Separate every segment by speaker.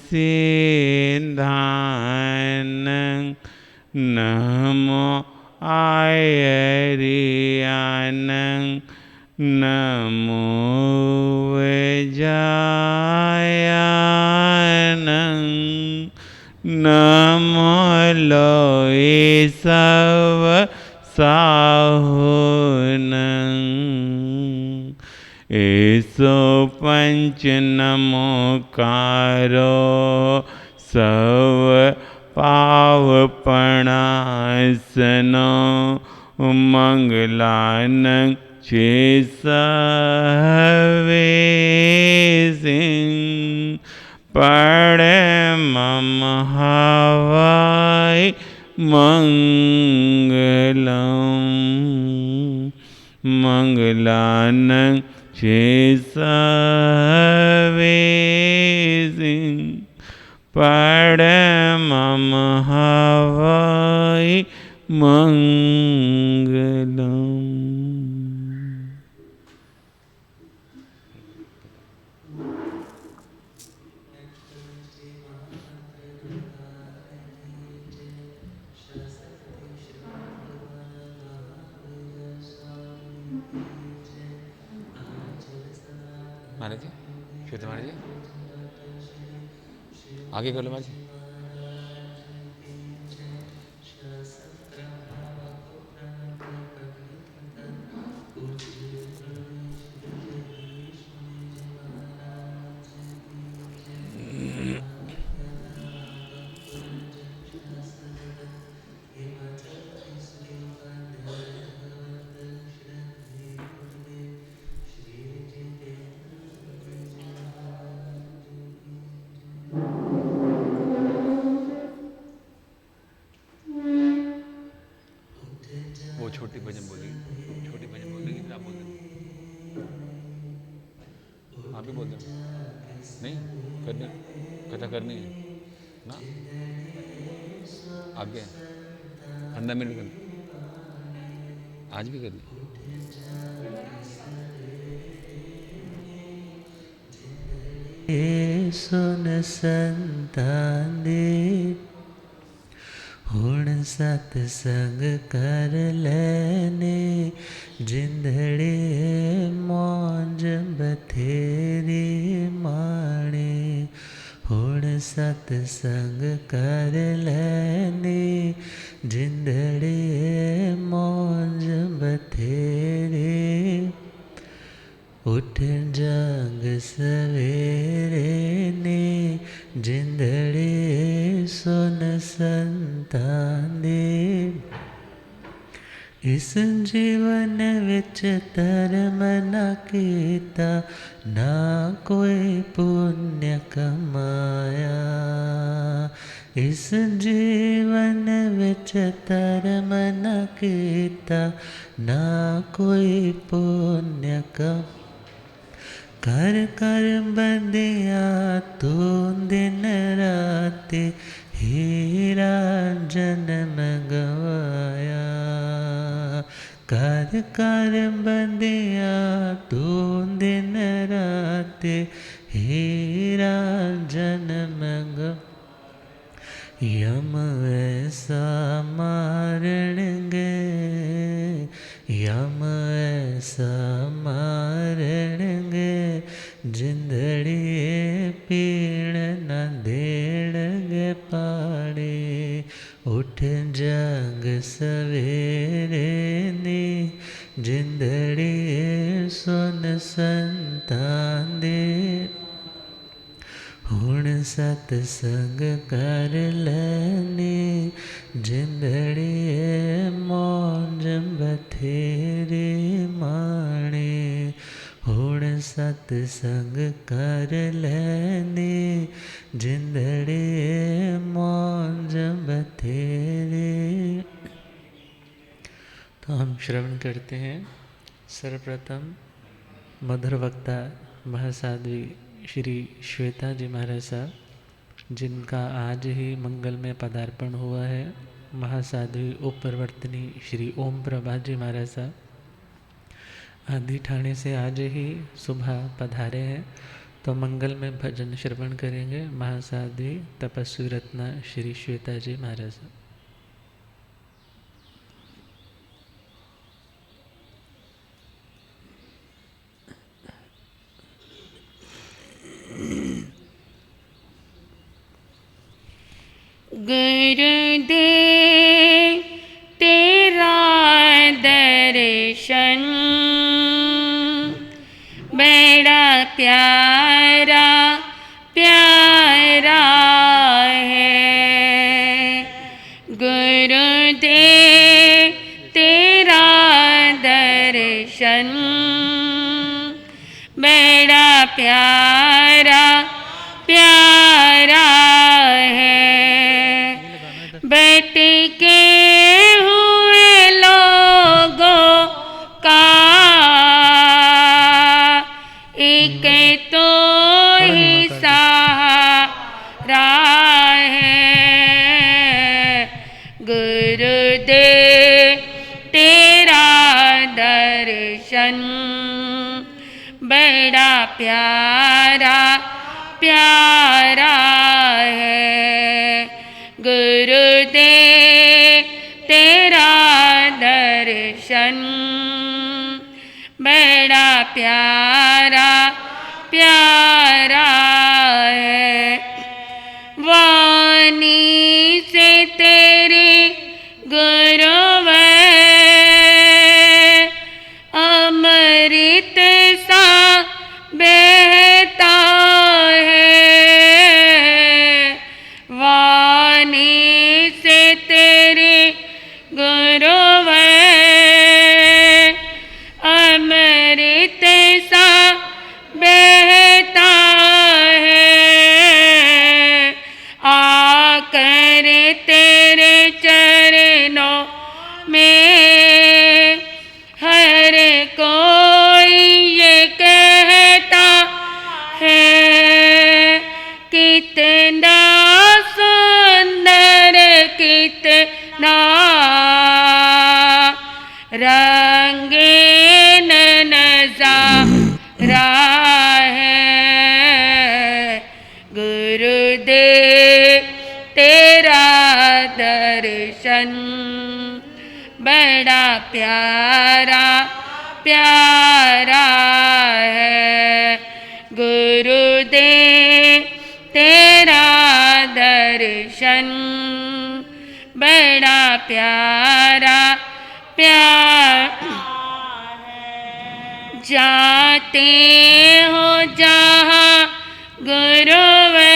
Speaker 1: सिद्धानं नमो आयर्यानं नमो वैजायानं नमो लोये सव साहुनं एसो पंच नमोकारो सव पावपणासनो मंगलानं चेसवे सिंह परमं हवाय मंगलम मंगलानं चेसवे सिंह परमं हवाय मंगलम।
Speaker 2: महाराज जी श्वेता महाराज जी आगे कर लो महाराज जी। वो छोटी भजन बोलेगी, छोटी भजन बोलेगी, फिर आप बोल देना, आप भी बोल देना। नहीं करनी, कथा करनी है ना, आगे 15 मिनट करनी, आज भी करनी।
Speaker 3: सुन संतान दे हुण सतसंग कर लेने जिंदड़े मौज बथेरी माणे हुण सतसंग कर लेने जिंदड़े मौज बथेरे उठ जाग सवेरे ने जिंदड़े सुन संतान दे इस जीवन विच धर्म न कीता ना कोई पुण्य कमाया इस जीवन विच धर्म न कीता ना कोई पुण्य कमाया कर कर बंदिया तू दिन राति हीरा जन्म गवाया कर कर बंदिया तू दिन राति हीरा जन्म गवाया यम ऐसा मारणगे यम ऐसा मारणगे जिंदड़ी पीण न देणगे पाड़े उठ जाग सवेरे ने जिंदड़ी सुन संतान दे हुण सतसंग कर लेने जिंदड़ी मौज बथेरे माणे हुण सतसंग कर लेने जिंदड़ी मौज बथेरे। तो हम श्रवण करते हैं सर्वप्रथम मधुर वक्ता महासाध्वी श्री श्वेता जी महाराज साहब, जिनका आज ही मंगल में पदार्पण हुआ है। महासाध्वी उपप्रवर्तनी श्री ओम प्रभा जी महाराज साहब आदि ठाणे से आज ही सुबह पधारे हैं। तो मंगल में भजन श्रवण करेंगे महासाध्वी तपस्वी रत्ना श्री श्वेता जी महाराज।
Speaker 4: गुरुदेव तेरा दर्शन बड़ा प्यारा प्यारा है। गुरुदेव तेरा दर्शन बड़ा प्यारा प्यारा है। भटके हुए लोगों का एक तो ही सहारा है। गुरुदेव तेरा दर्शन बड़ा प्यारा प्यारा है। गुरुदेव तेरा दर्शन बड़ा प्यारा प्यारा है। वाणी से तेरे गुरुवर अमृत सा बहता है। वाणी से तेरे गुरुवर अमृत सा बहता है। आकर तेरे चरणों में हर कोई ये कहता है कितना सुंदर कितना रंगीन नज़ारा है। गुरुदेव तेरा दर्शन बड़ा प्यारा प्यारा है। गुरुदेव तेरा दर्शन बड़ा प्यारा प्यारा है। जाते हो जहाँ गुरुवर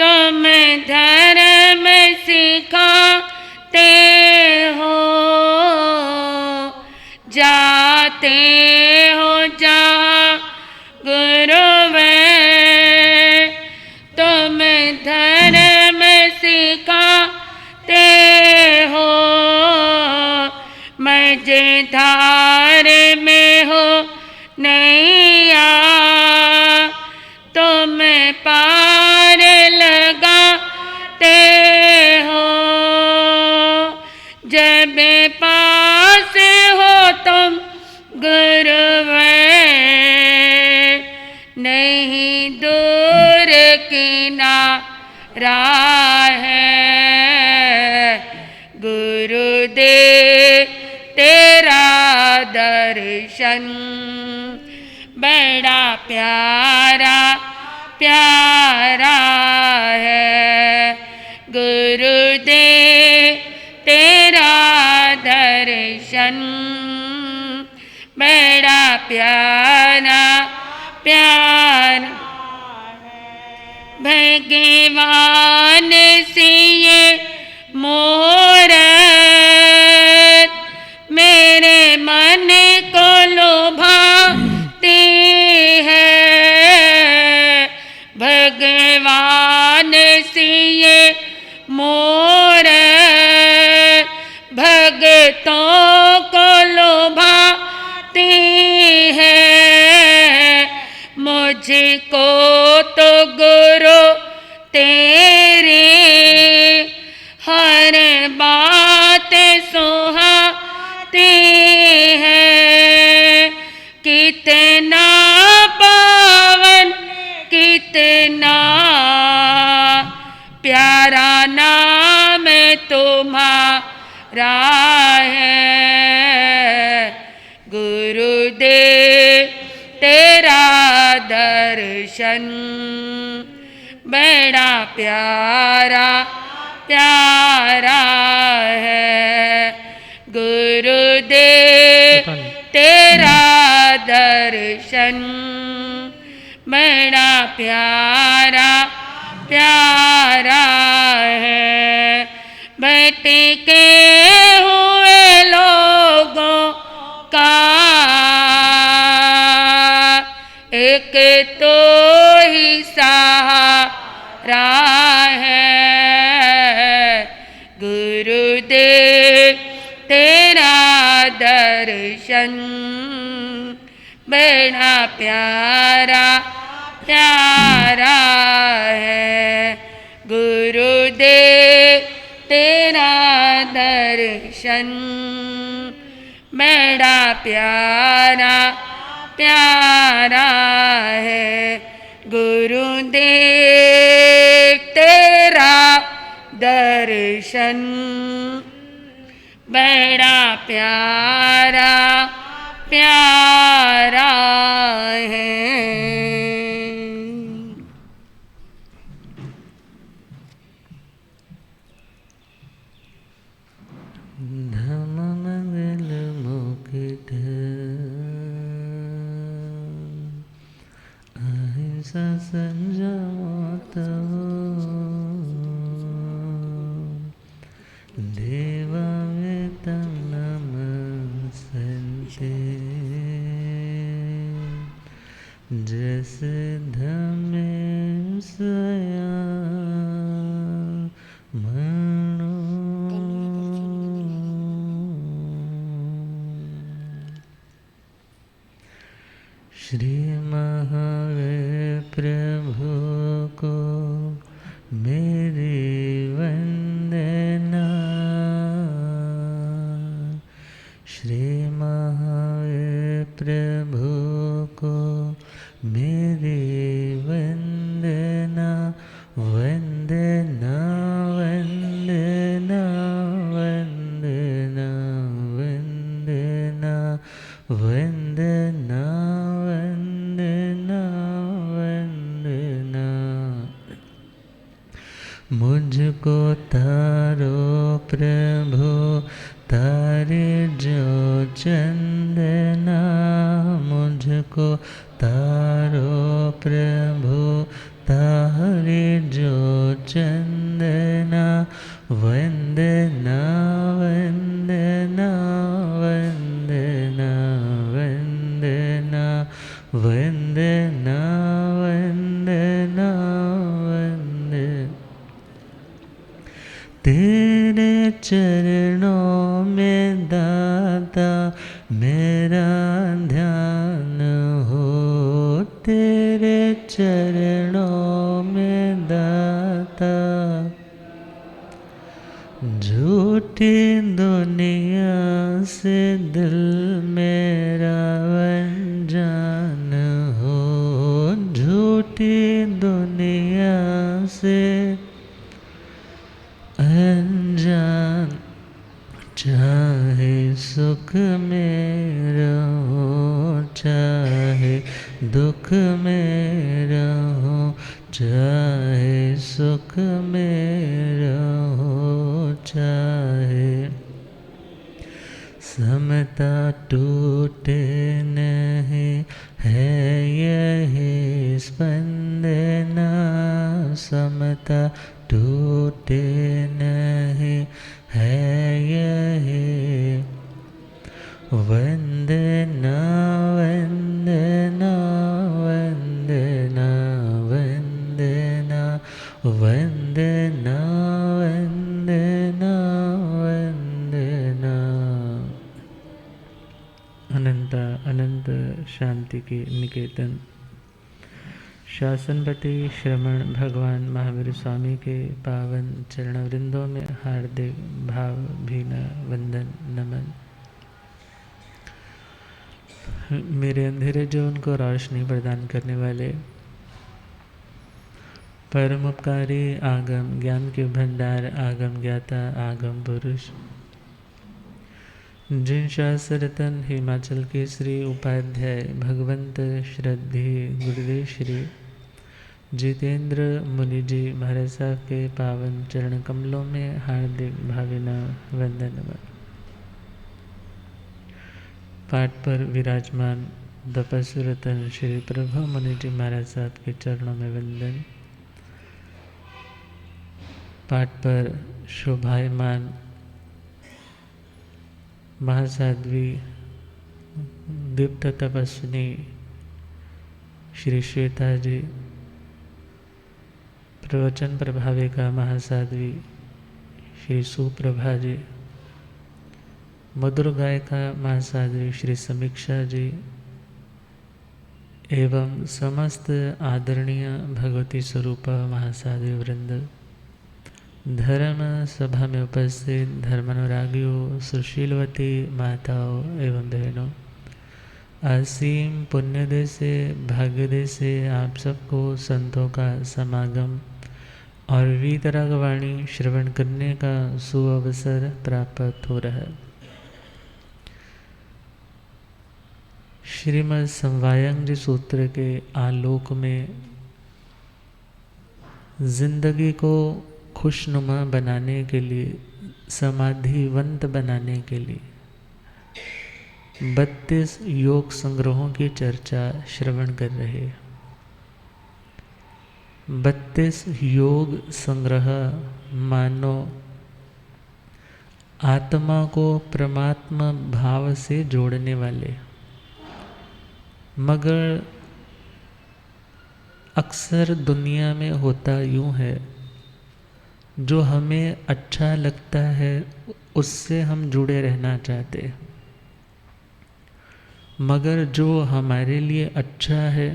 Speaker 4: तुम धर्म सिखाते हो। जाते हो जहाँ गुरुवर तुम धर्म सिखाते हो। मझधार में हो नैया तुम पार लगाते हो। जब पास हो तुम गुरुवर नहीं दूर किनारा है। गुरुदेव तेरा दर्शन बड़ा प्यारा प्यारा है। गुरुदेव तेरा दर्शन बड़ा प्यारा प्यारा भगवान से ये मोहरत मेरे मन को लुभाती है। भगवान से ये मोहरत भक्तों को लुभाती है। मुझको तो गुरु तेरे हर बात सुहाती है। कितना इतना प्यारा नाम तुम्हारा है। गुरुदेव तेरा दर्शन बड़ा प्यारा प्यारा है। गुरुदेव तेरा दर्शन बड़ा प्यारा प्यारा है। भटके हुए लोगों का एक तो ही सहारा है। गुरुदेव तेरा दर्शन बड़ा प्यारा प्यारा है। गुरुदेव तेरा दर्शन बड़ा प्यारा प्यारा है। गुरुदेव तेरा दर्शन बड़ा प्यारा प्यारा है।
Speaker 3: धम मंगल मुकुट अहिंसा संयमत देवा वेतं नमस्ते। जस धमे स्वयं मनो श्री महावीर प्रभु को मेरी वंदना। श्री महावीर प्रभु को मेरी वंदना। वंदना वंदना वंदना वंदना वंदना वंदना वंदना। मुझको तारो प्रभु तारे जो चंदना। मुझको तारो प्रभु तारे जो चंदना। वंदना वंदना वंदना वंदना वंदना वंदना वंदना। तेरे चरणों में दाता मेरा ध्यान हो। तेरे चरणों में दाता झूठी दुनिया से दिल मेरा अनजान हो। झूठी दुनिया से अनजान चाहे सुख में रहो चाहे दुख में रहो। चाहे सुख में रहो चाहे समता टूटे नहीं है यही स्पंदना। समता टूटे नहीं है यही वंदना वंदना वंदना वंदना वंदना वंदना वंदना। अनंत अनंत शांति के निकेतन शासनपति श्रमण भगवान महावीर स्वामी के पावन चरणवृंदों में हार्दिक भावभीना वंदन नमन। मेरे अंधेरे जो उनको रोशनी प्रदान करने वाले परम उपकारी आगम ज्ञान के भंडार आगम ज्ञाता आगम पुरुष, जिन शास्त्र रतन हिमाचल के श्री उपाध्याय भगवंत श्रद्धे गुरुदेव श्री जितेंद्र मुनि जी महाराज साहब के पावन चरण कमलों में हार्दिक भावना वंदन। पाठ पर विराजमान तपस्वी रतन श्री प्रभु मुनि जी महाराज साहब के चरणों में वंदन। पाठ पर शोभायमान महासाध्वी दीप्त तपस्विनी श्री श्वेता जी, प्रवचन प्रभाविका महासाध्वी श्री सुप्रभा जी, मधुर गायिका महासाध्वी श्री समीक्षा जी एवं समस्त आदरणीय भगवती स्वरूप महासाध्वी वृंद, धर्म सभा में उपस्थित धर्मानुरागियों, सुशीलवती माताओं एवं बहनों, असीम पुण्यदय से भाग्यदय से आप सबको संतों का समागम और वीतरागवाणी श्रवण करने का सुअवसर प्राप्त हो रहा है। श्रीमद् समवायंग जी सूत्र के आलोक में जिंदगी को खुशनुमा बनाने के लिए, समाधिवंत बनाने के लिए 32 योग संग्रहों की चर्चा श्रवण कर रहे हैं। 32 योग संग्रह मानो आत्मा को परमात्मा भाव से जोड़ने वाले, मगर अक्सर दुनिया में होता यूं है, जो हमें अच्छा लगता है उससे हम जुड़े रहना चाहते हैं, मगर जो हमारे लिए अच्छा है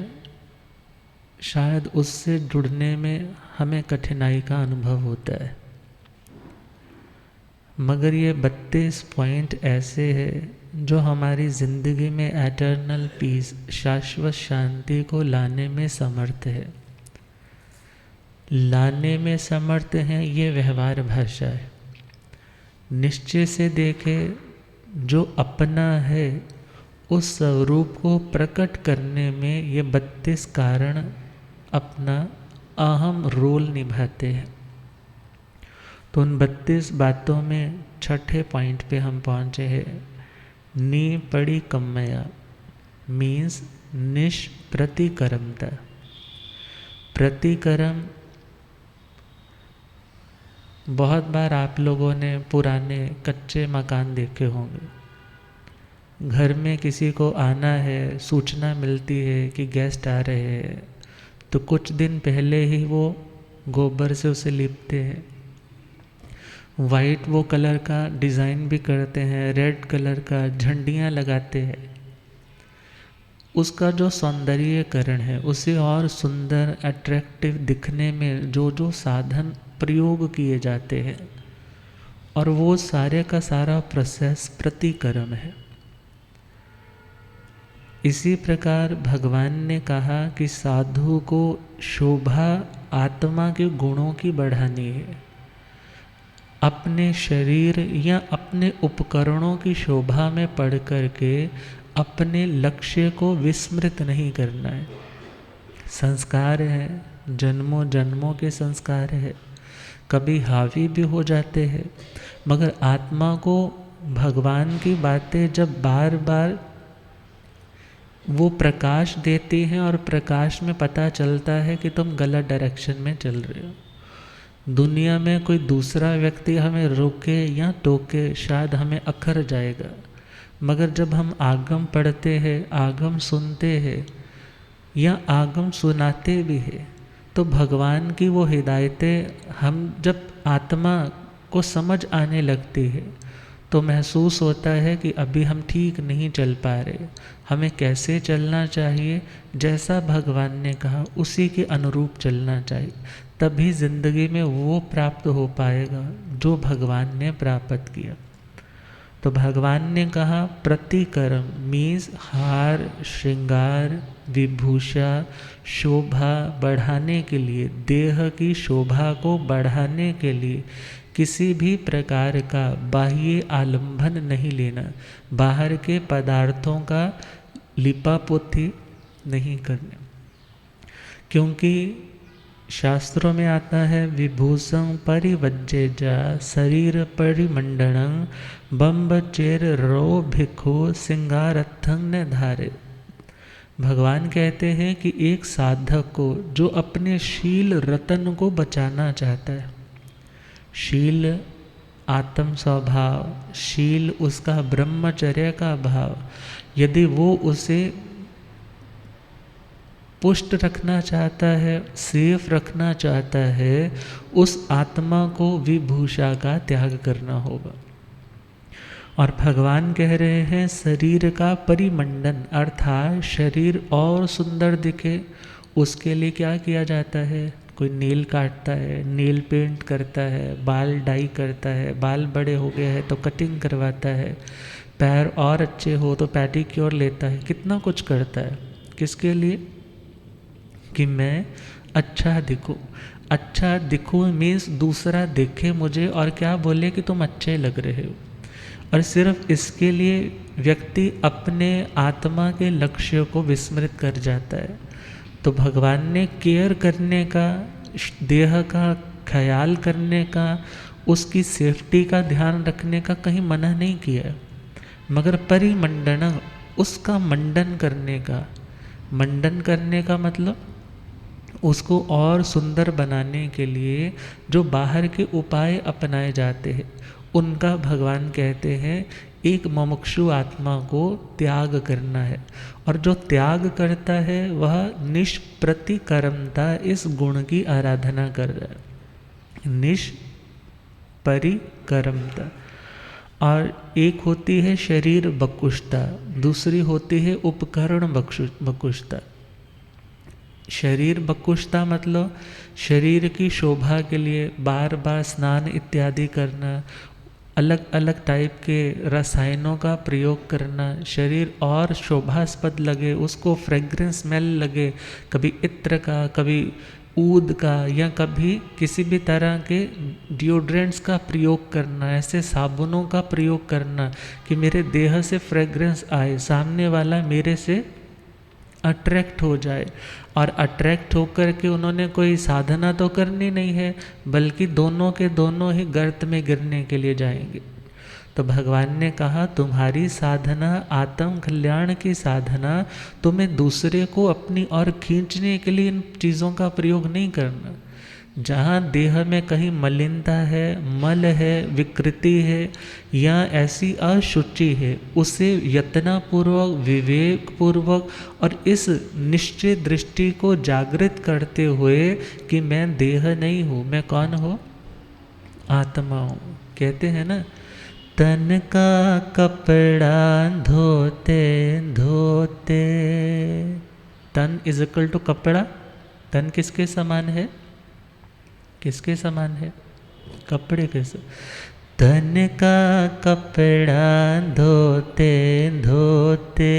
Speaker 3: शायद उससे जुड़ने में हमें कठिनाई का अनुभव होता है। मगर ये 32 पॉइंट ऐसे हैं जो हमारी ज़िंदगी में एटर्नल पीस, शाश्वत शांति को लाने में समर्थ है। लाने में समर्थ हैं, ये व्यवहार भाषा है। निश्चय से देखे जो अपना है उस स्वरूप को प्रकट करने में ये 32 कारण अपना अहम रोल निभाते हैं। तो उन 32 बातों में छठे पॉइंट पे हम पहुँचे हैं। नी पड़ी कम्मया मीन्स निष्प्रतिकरमता। प्रतिकरम बहुत बार आप लोगों ने पुराने कच्चे मकान देखे होंगे। घर में किसी को आना है, सूचना मिलती है कि गेस्ट आ रहे हैं, तो कुछ दिन पहले ही वो गोबर से उसे लीपते हैं। वाइट वो कलर का डिज़ाइन भी करते हैं, रेड कलर का झंडियाँ लगाते हैं। उसका जो सौंदर्यीकरण है, उसे और सुंदर अट्रैक्टिव दिखने में जो जो साधन प्रयोग किए जाते हैं, और वो सारे का सारा प्रोसेस प्रतिकर्म है। इसी प्रकार भगवान ने कहा कि साधु को शोभा आत्मा के गुणों की बढ़ानी है। अपने शरीर या अपने उपकरणों की शोभा में पड़ करके अपने लक्ष्य को विस्मृत नहीं करना है। संस्कार है, जन्मों जन्मों के संस्कार है, कभी हावी भी हो जाते हैं, मगर आत्मा को भगवान की बातें जब बार बार वो प्रकाश देती हैं और प्रकाश में पता चलता है कि तुम गलत डायरेक्शन में चल रहे हो। दुनिया में कोई दूसरा व्यक्ति हमें रोके या टोके शायद हमें अखर जाएगा, मगर जब हम आगम पढ़ते हैं, आगम सुनते हैं या आगम सुनाते भी हैं, तो भगवान की वो हिदायतें हम जब आत्मा को समझ आने लगती है तो महसूस होता है कि अभी हम ठीक नहीं चल पा रहे, हमें कैसे चलना चाहिए, जैसा भगवान ने कहा उसी के अनुरूप चलना चाहिए। तभी ज़िंदगी में वो प्राप्त हो पाएगा जो भगवान ने प्राप्त किया। तो भगवान ने कहा प्रतिकर्म मीन्स हार श्रृंगार विभूषा शोभा बढ़ाने के लिए, देह की शोभा को बढ़ाने के लिए किसी भी प्रकार का बाह्य आलंबन नहीं लेना, बाहर के पदार्थों का लिपापोती नहीं करना। क्योंकि शास्त्रों में आता है विभूषं परिवज्जेजा शरीर परिमंडनं बम्ब चेर रो भिक्षु सिंगारत्थं न धारे। भगवान कहते हैं कि एक साधक को जो अपने शील रतन को बचाना चाहता है, शील आत्म स्वभाव, शील उसका ब्रह्मचर्य का भाव, यदि वो उसे पुष्ट रखना चाहता है, सेफ रखना चाहता है, उस आत्मा को विभूषा का त्याग करना होगा। और भगवान कह रहे हैं शरीर का परिमंडन अर्थात शरीर और सुंदर दिखे, उसके लिए क्या किया जाता है? कोई नेल काटता है, नेल पेंट करता है, बाल डाई करता है, बाल बड़े हो गए हैं तो कटिंग करवाता है, पैर और अच्छे हो तो पैडिक्योर लेता है, कितना कुछ करता है। किसके लिए? कि मैं अच्छा दिखूं। अच्छा दिखूं मीन्स दूसरा देखे मुझे और क्या बोले कि तुम अच्छे लग रहे हो। और सिर्फ इसके लिए व्यक्ति अपने आत्मा के लक्ष्य को विस्मृत कर जाता है। तो भगवान ने केयर करने का, देह का ख्याल करने का, उसकी सेफ्टी का ध्यान रखने का कहीं मना नहीं किया, मगर परिमंडन उसका मंडन करने का, मंडन करने का मतलब उसको और सुंदर बनाने के लिए जो बाहर के उपाय अपनाए जाते हैं उनका भगवान कहते हैं एक मुमुक्षु आत्मा को त्याग करना है। और जो त्याग करता है वह निष्प्रतिकर्मता इस गुण की आराधना कर रहा है, निष्परिकर्मता। और एक होती है शरीर बकुष्ठता, दूसरी होती है उपकरण बकुष्ठता। शरीर बकुष्ठता मतलब शरीर की शोभा के लिए बार बार स्नान इत्यादि करना, अलग अलग टाइप के रसायनों का प्रयोग करना, शरीर और शोभास्पद लगे, उसको फ्रेग्रेंस स्मेल लगे, कभी इत्र का, कभी ऊद का, या कभी किसी भी तरह के डिओड्रेंट्स का प्रयोग करना, ऐसे साबुनों का प्रयोग करना कि मेरे देह से फ्रेग्रेंस आए, सामने वाला मेरे से अट्रैक्ट हो जाए। और अट्रैक्ट होकर के उन्होंने कोई साधना तो करनी नहीं है, बल्कि दोनों के दोनों ही गर्त में गिरने के लिए जाएंगे। तो भगवान ने कहा तुम्हारी साधना आत्म कल्याण की साधना, तुम्हें दूसरे को अपनी ओर खींचने के लिए इन चीज़ों का प्रयोग नहीं करना। जहाँ देह में कहीं मलिनता है, मल है, विकृति है या ऐसी अशुचि है, उसे यत्नपूर्वक, विवेकपूर्वक और इस निश्चय दृष्टि को जागृत करते हुए कि मैं देह नहीं हूँ, मैं कौन हूँ? आत्मा हूँ। कहते हैं ना, तन का कपड़ा धोते धोते, तन इज इक्वल टू कपड़ा। तन किसके समान है? किसके समान है? कपड़े के समान। तन का कपड़ा धोते धोते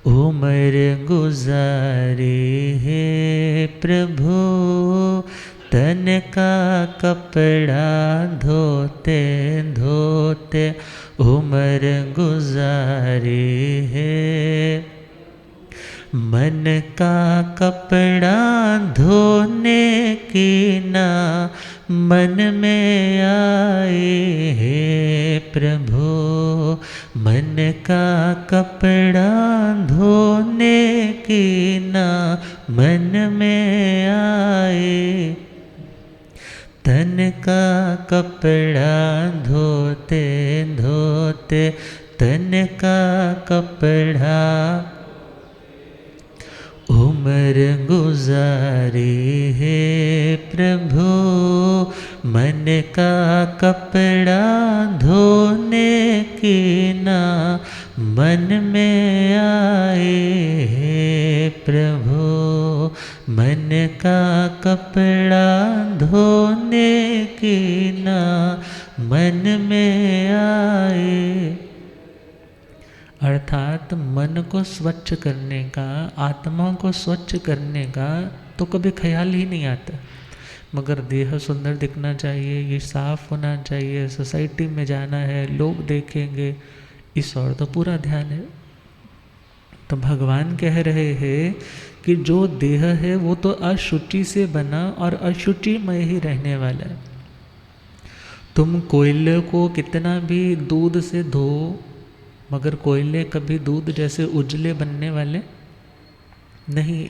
Speaker 3: उम्र गुजारी है प्रभु, तन का कपड़ा धोते धोते उम्र गुजारी है। मन का कपड़ा धोने की ना मन में आए है प्रभु, मन का कपड़ा धोने की ना मन में आए। तन का कपड़ा धोते धोते, तन का कपड़ा उम्र गुजारी है प्रभु, मन का कपड़ा धोने की ना मन में आए है प्रभु, मन का कपड़ा धोने की ना मन में आए। अर्थात मन को स्वच्छ करने का, आत्मा को स्वच्छ करने का तो कभी ख्याल ही नहीं आता, मगर देह सुंदर दिखना चाहिए, ये साफ होना चाहिए, सोसाइटी में जाना है, लोग देखेंगे, इस और तो पूरा ध्यान है। तो भगवान कह रहे हैं कि जो देह है वो तो अशुचि से बना और अशुचिमय ही रहने वाला है। तुम कोयले को कितना भी दूध से धो, मगर कोयले कभी दूध जैसे उजले बनने वाले नहीं।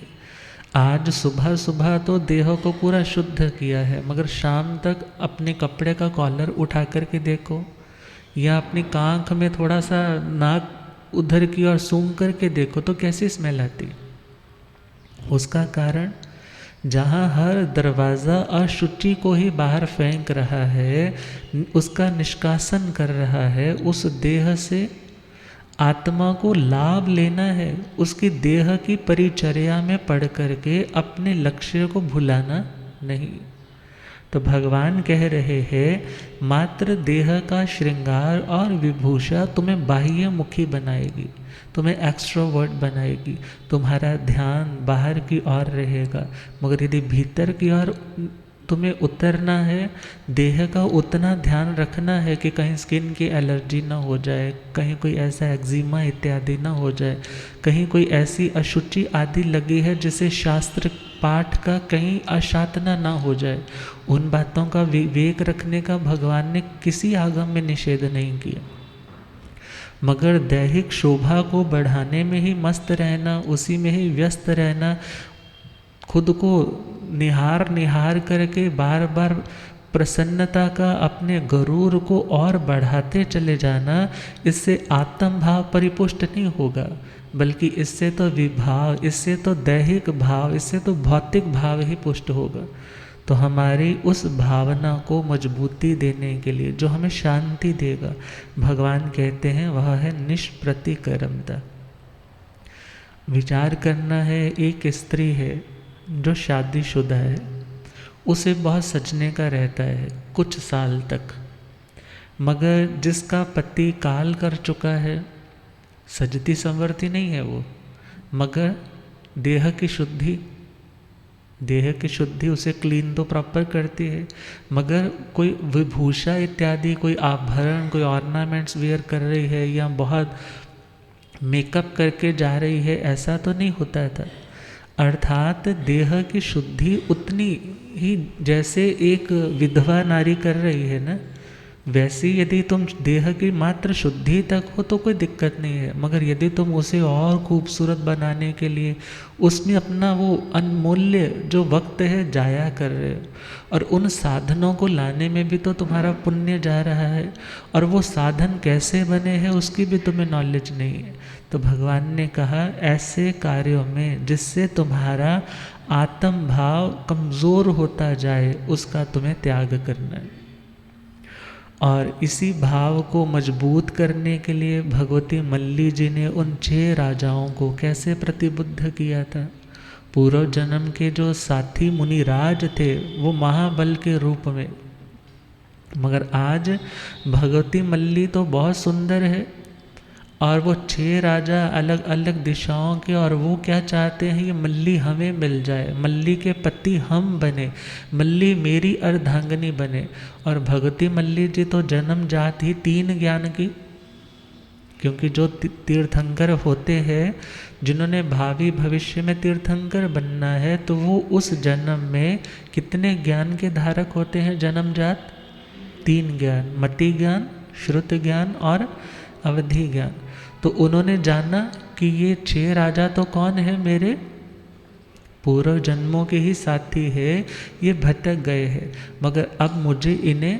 Speaker 3: आज सुबह सुबह तो देह को पूरा शुद्ध किया है, मगर शाम तक अपने कपड़े का कॉलर उठा करके देखो, या अपनी कांख में थोड़ा सा नाक उधर की ओर सूंघ करके देखो तो कैसी स्मेल आती। उसका कारण जहाँ हर दरवाज़ा अशुचि को ही बाहर फेंक रहा है, उसका निष्कासन कर रहा है, उस देह से आत्मा को लाभ लेना है, उसकी देह की परिचर्या में पढ़ करके अपने लक्ष्य को भुलाना नहीं। तो भगवान कह रहे हैं मात्र देह का श्रृंगार और विभूषा तुम्हें बाह्य मुखी बनाएगी, तुम्हें एक्स्ट्रोवर्ट बनाएगी, तुम्हारा ध्यान बाहर की ओर रहेगा, मगर यदि भीतर की ओर तुम्हें उतरना है, देह का उतना ध्यान रखना है कि कहीं स्किन की एलर्जी ना हो जाए, कहीं कोई ऐसा एक्जिमा इत्यादि ना हो जाए, कहीं कोई ऐसी अशुचि आदि लगी है जिसे शास्त्र पाठ का कहीं अशातना ना हो जाए, उन बातों का विवेक रखने का भगवान ने किसी आगम में निषेध नहीं किया। मगर दैहिक शोभा को बढ़ाने में ही मस्त रहना, उसी में ही व्यस्त रहना, खुद को निहार निहार करके बार बार प्रसन्नता का अपने गरूर को और बढ़ाते चले जाना, इससे आत्म भाव परिपुष्ट नहीं होगा, बल्कि इससे तो विभाव, इससे तो दैहिक भाव, इससे तो भौतिक भाव ही पुष्ट होगा। तो हमारी उस भावना को मजबूती देने के लिए जो हमें शांति देगा, भगवान कहते हैं वह है निष्प्रतिकरमता। विचार करना है, एक स्त्री है जो शादीशुदा है, उसे बहुत सजने का रहता है कुछ साल तक, मगर जिसका पति काल कर चुका है, सजती संवरती नहीं है वो, मगर देह की शुद्धि उसे क्लीन तो प्रॉपर करती है, मगर कोई विभूषा इत्यादि, कोई आभरण, कोई ऑर्नामेंट्स वियर कर रही है या बहुत मेकअप करके जा रही है, ऐसा तो नहीं होता था। अर्थात देह की शुद्धि उतनी ही जैसे एक विधवा नारी कर रही है ना, वैसे यदि तुम देह की मात्र शुद्धि तक हो तो कोई दिक्कत नहीं है, मगर यदि तुम उसे और खूबसूरत बनाने के लिए उसमें अपना वो अनमूल्य जो वक्त है जाया कर रहे हो, और उन साधनों को लाने में भी तो तुम्हारा पुण्य जा रहा है, और वो साधन कैसे बने हैं उसकी भी तुम्हें नॉलेज नहीं है। तो भगवान ने कहा ऐसे कार्यों में जिससे तुम्हारा आत्म भाव कमज़ोर होता जाए उसका तुम्हें त्याग करना है। और इसी भाव को मजबूत करने के लिए भगवती मल्ली जी ने उन 6 राजाओं को कैसे प्रतिबुद्ध किया था। पूर्व जन्म के जो साथी मुनिराज थे वो महाबल के रूप में, मगर आज भगवती मल्ली तो बहुत सुंदर है और वो 6 राजा अलग अलग दिशाओं के, और वो क्या चाहते हैं, ये मल्ली हमें मिल जाए, मल्ली के पति हम बने, मल्ली मेरी अर्धांगिनी बने। और भगवती मल्ली जी तो जन्म जात ही 3 ज्ञान की, क्योंकि जो तीर्थंकर होते हैं जिन्होंने भावी भविष्य में तीर्थंकर बनना है, तो वो उस जन्म में कितने ज्ञान के धारक होते हैं, जन्मजात 3 ज्ञान, मति ज्ञान, श्रुत ज्ञान और अवधि ज्ञान। तो उन्होंने जाना कि ये 6 राजा तो कौन है, मेरे पूर्व जन्मों के ही साथी है, ये भटक गए हैं, मगर अब मुझे इन्हें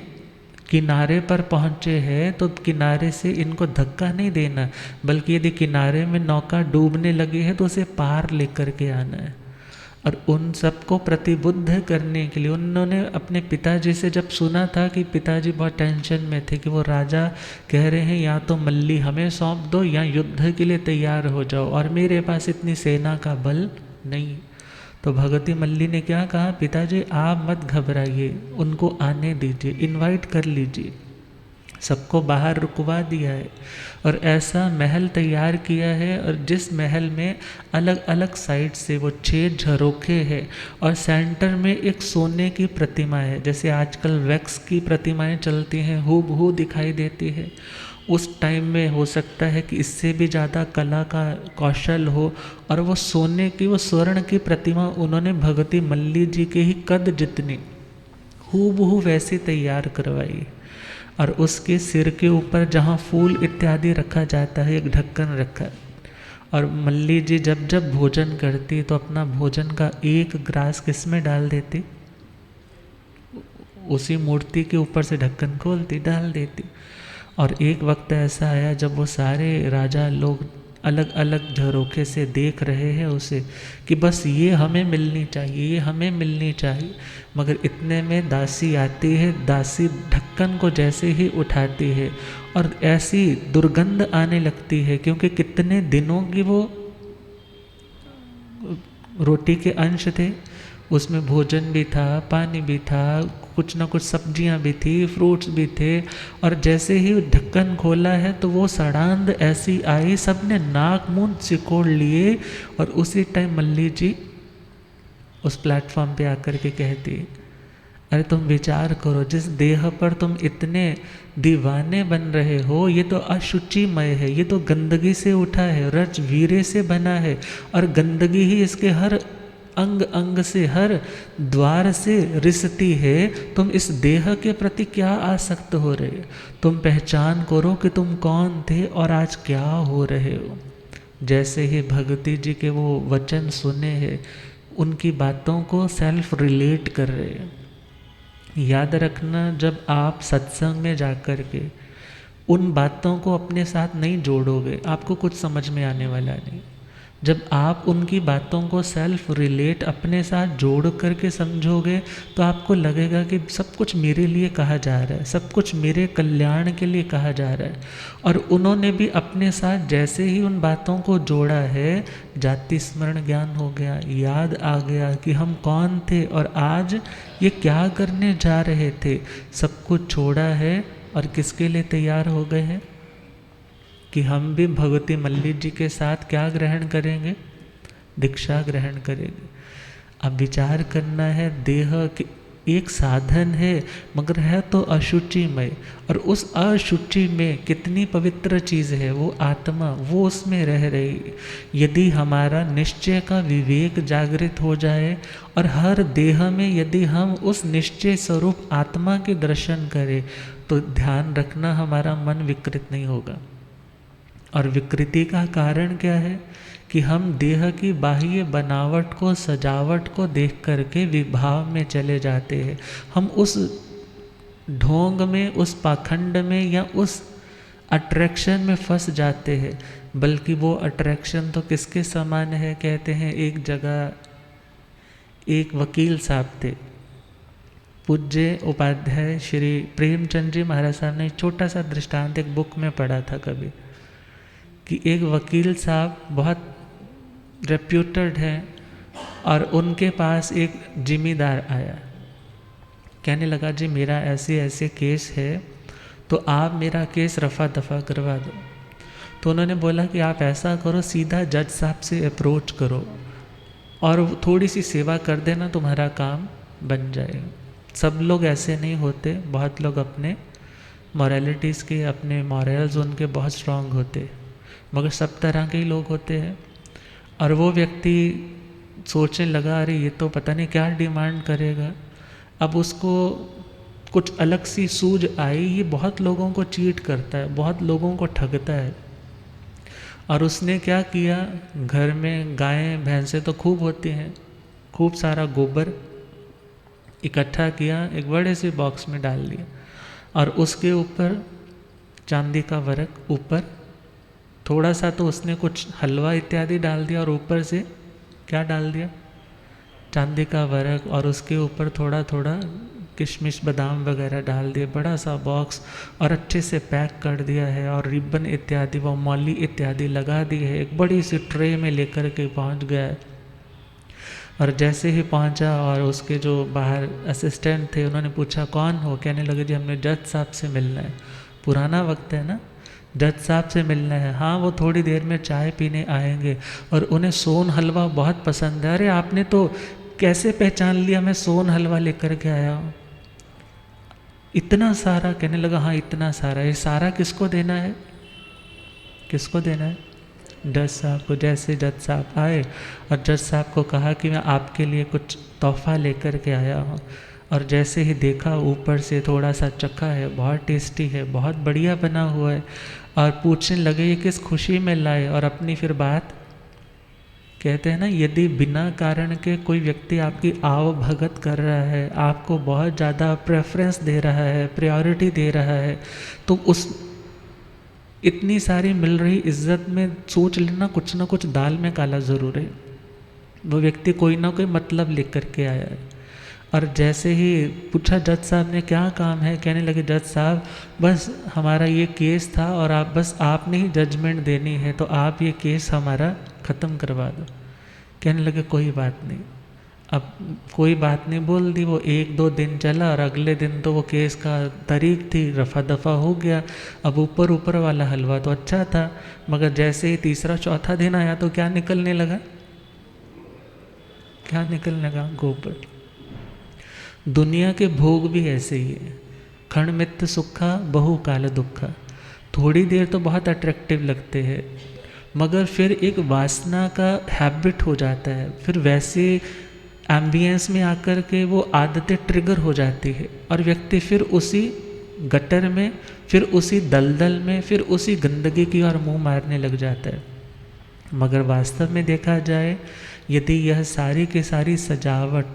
Speaker 3: किनारे पर पहुँचे हैं तो किनारे से इनको धक्का नहीं देना, बल्कि यदि किनारे में नौका डूबने लगी है तो उसे पार लेकर के आना है। और उन सबको प्रतिबुद्ध करने के लिए उन्होंने अपने पिताजी से जब सुना था कि पिताजी बहुत टेंशन में थे कि वो राजा कह रहे हैं या तो मल्ली हमें सौंप दो या युद्ध के लिए तैयार हो जाओ, और मेरे पास इतनी सेना का बल नहीं। तो भगवती मल्ली ने क्या कहा, पिताजी आप मत घबराइए, उनको आने दीजिए, इनवाइट कर लीजिए। सबको बाहर रुकवा दिया है और ऐसा महल तैयार किया है, और जिस महल में अलग अलग साइड से वो 6 झरोखे हैं और सेंटर में एक सोने की प्रतिमा है। जैसे आजकल वैक्स की प्रतिमाएं चलती हैं, हूबहू दिखाई देती है, उस टाइम में हो सकता है कि इससे भी ज़्यादा कला का कौशल हो, और वो सोने की, वो स्वर्ण की प्रतिमा उन्होंने भगवती मल्ली जी के ही कद जितनी हूबहू वैसे तैयार करवाई, और उसके सिर के ऊपर जहाँ फूल इत्यादि रखा जाता है एक ढक्कन रखा। और मल्ली जी जब जब भोजन करती तो अपना भोजन का एक ग्रास किस में डाल देती, उसी मूर्ति के ऊपर से ढक्कन खोलती डाल देती। और एक वक्त ऐसा आया जब वो सारे राजा लोग अलग अलग झरोखे से देख रहे हैं उसे कि बस ये हमें मिलनी चाहिए, ये हमें मिलनी चाहिए, मगर इतने में दासी आती है। दासी ढक्कन को जैसे ही उठाती है और ऐसी दुर्गंध आने लगती है, क्योंकि कितने दिनों की वो रोटी के अंश थे, उसमें भोजन भी था, पानी भी था, कुछ ना कुछ सब्जियां भी थी, फ्रूट्स भी थे। और जैसे ही ढक्कन खोला है तो वो सड़ांध ऐसी आई, सबने नाक मुंह सिकोड़ लिए। और उसी टाइम मल्ली जी उस प्लेटफॉर्म पे आकर के कहती, अरे तुम विचार करो, जिस देह पर तुम इतने दीवाने बन रहे हो, ये तो अशुचिमय है, ये तो गंदगी से उठा है, रज वीरे से बना है, और गंदगी ही इसके हर अंग अंग से, हर द्वार से रिसती है। तुम इस देह के प्रति क्या आसक्त हो रहे हो? तुम पहचान करो कि तुम कौन थे और आज क्या हो रहे हो। जैसे ही भगवती जी के वो वचन सुने हैं, उनकी बातों को सेल्फ रिलेट कर रहे हैं। याद रखना, जब आप सत्संग में जाकर के उन बातों को अपने साथ नहीं जोड़ोगे, आपको कुछ समझ में आने वाला नहीं। जब आप उनकी बातों को सेल्फ रिलेट अपने साथ जोड़ करके समझोगे तो आपको लगेगा कि सब कुछ मेरे लिए कहा जा रहा है, सब कुछ मेरे कल्याण के लिए कहा जा रहा है। और उन्होंने भी अपने साथ जैसे ही उन बातों को जोड़ा है, जाति स्मरण ज्ञान हो गया, याद आ गया कि हम कौन थे और आज ये क्या करने जा रहे थे। सब कुछ छोड़ा है और किसके लिए तैयार हो गए हैं कि हम भी भगवती मल्ली जी के साथ क्या ग्रहण करेंगे, दीक्षा ग्रहण करेंगे। अब विचार करना है, देह एक साधन है मगर है तो अशुचिमय, और उस अशुचि में कितनी पवित्र चीज़ है, वो आत्मा, वो उसमें रह रही। यदि हमारा निश्चय का विवेक जागृत हो जाए और हर देह में यदि हम उस निश्चय स्वरूप आत्मा के दर्शन करें, तो ध्यान रखना हमारा मन विकृत नहीं होगा। और विकृति का कारण क्या है कि हम देह की बाह्य बनावट को, सजावट को देख करके विभाव में चले जाते हैं। हम उस ढोंग में, उस पाखंड में या उस अट्रैक्शन में फंस जाते हैं। बल्कि वो अट्रैक्शन तो किसके समान है, कहते हैं एक जगह एक वकील साहब थे, पूज्य उपाध्याय श्री प्रेमचंद जी महाराज साहब ने छोटा सा दृष्टांत एक बुक में पढ़ा था कभी, कि एक वकील साहब बहुत रेप्यूटेड हैं और उनके पास एक जिम्मेदार आया, कहने लगा जी मेरा ऐसे ऐसे केस है, तो आप मेरा केस रफ़ा दफ़ा करवा दो। तो उन्होंने बोला कि आप ऐसा करो, सीधा जज साहब से अप्रोच करो और थोड़ी सी सेवा कर देना, तुम्हारा काम बन जाएगा। सब लोग ऐसे नहीं होते, बहुत लोग अपने मॉरलिटीज़ के, अपने मॉरल्स उनके बहुत स्ट्रांग होते, मगर सब तरह के ही लोग होते हैं। और वो व्यक्ति सोचने लगा, अरे ये तो पता नहीं क्या डिमांड करेगा। अब उसको कुछ अलग सी सूझ आई, ये बहुत लोगों को चीट करता है, बहुत लोगों को ठगता है। और उसने क्या किया, घर में गायें भैंसें तो खूब होती हैं, खूब सारा गोबर इकट्ठा किया, एक बड़े से बॉक्स में डाल दिया और उसके ऊपर चांदी का वर्क, ऊपर थोड़ा सा तो उसने कुछ हलवा इत्यादि डाल दिया और ऊपर से क्या डाल दिया, चांदी का वर्क, और उसके ऊपर थोड़ा थोड़ा किशमिश बादाम वगैरह डाल दिए, बड़ा सा बॉक्स, और अच्छे से पैक कर दिया है और रिबन इत्यादि वो मौली इत्यादि लगा दी है। एक बड़ी सी ट्रे में लेकर के पहुंच गया है। और जैसे ही पहुंचा और उसके जो बाहर असिस्टेंट थे उन्होंने पूछा कौन हो, कहने लगे जी हमने जज साहब से मिलना है। पुराना वक्त है ना, जज साहब से मिलना है, हाँ वो थोड़ी देर में चाय पीने आएंगे और उन्हें सोन हलवा बहुत पसंद है। अरे आपने तो कैसे पहचान लिया मैं सोन हलवा लेकर के आया हूँ? इतना सारा, कहने लगा हाँ इतना सारा। ये सारा किसको देना है? किसको देना है? जज साहब को। जैसे जज साहब आए और जज साहब को कहा कि मैं आपके लिए कुछ तोहफा लेकर के आया हूँ, और जैसे ही देखा ऊपर से थोड़ा सा चखा है, बहुत टेस्टी है, बहुत बढ़िया बना हुआ है, और पूछने लगे ये किस खुशी में लाए, और अपनी फिर बात कहते हैं ना, यदि बिना कारण के कोई व्यक्ति आपकी आव भगत कर रहा है, आपको बहुत ज़्यादा प्रेफरेंस दे रहा है, प्रायोरिटी दे रहा है, तो उस इतनी सारी मिल रही इज्जत में सोच लेना कुछ ना कुछ दाल में काला ज़रूर है। वो व्यक्ति कोई ना कोई मतलब लेकर के आया है। और जैसे ही पूछा जज साहब ने क्या काम है, कहने लगे जज साहब बस हमारा ये केस था और आपने ही जजमेंट देनी है, तो आप ये केस हमारा ख़त्म करवा दो। कहने लगे कोई बात नहीं। अब कोई बात नहीं बोल दी। वो 1-2 दिन चला और अगले दिन तो वो केस का तारीख थी, रफा दफा हो गया। अब ऊपर वाला हलवा तो अच्छा था, मगर जैसे ही तीसरा चौथा दिन आया तो क्या निकलने लगा? क्या निकलने लगा? गोबर। दुनिया के भोग भी ऐसे ही है। खंड मित्त सुखा बहु काल दुखा। थोड़ी देर तो बहुत अट्रैक्टिव लगते हैं, मगर फिर एक वासना का हैबिट हो जाता है, फिर वैसे एम्बियंस में आकर के वो आदतें ट्रिगर हो जाती है और व्यक्ति फिर उसी गटर में, फिर उसी दलदल में, फिर उसी गंदगी की ओर मुंह मारने लग जाता है। मगर वास्तव में देखा जाए, यदि यह सारी की सारी सजावट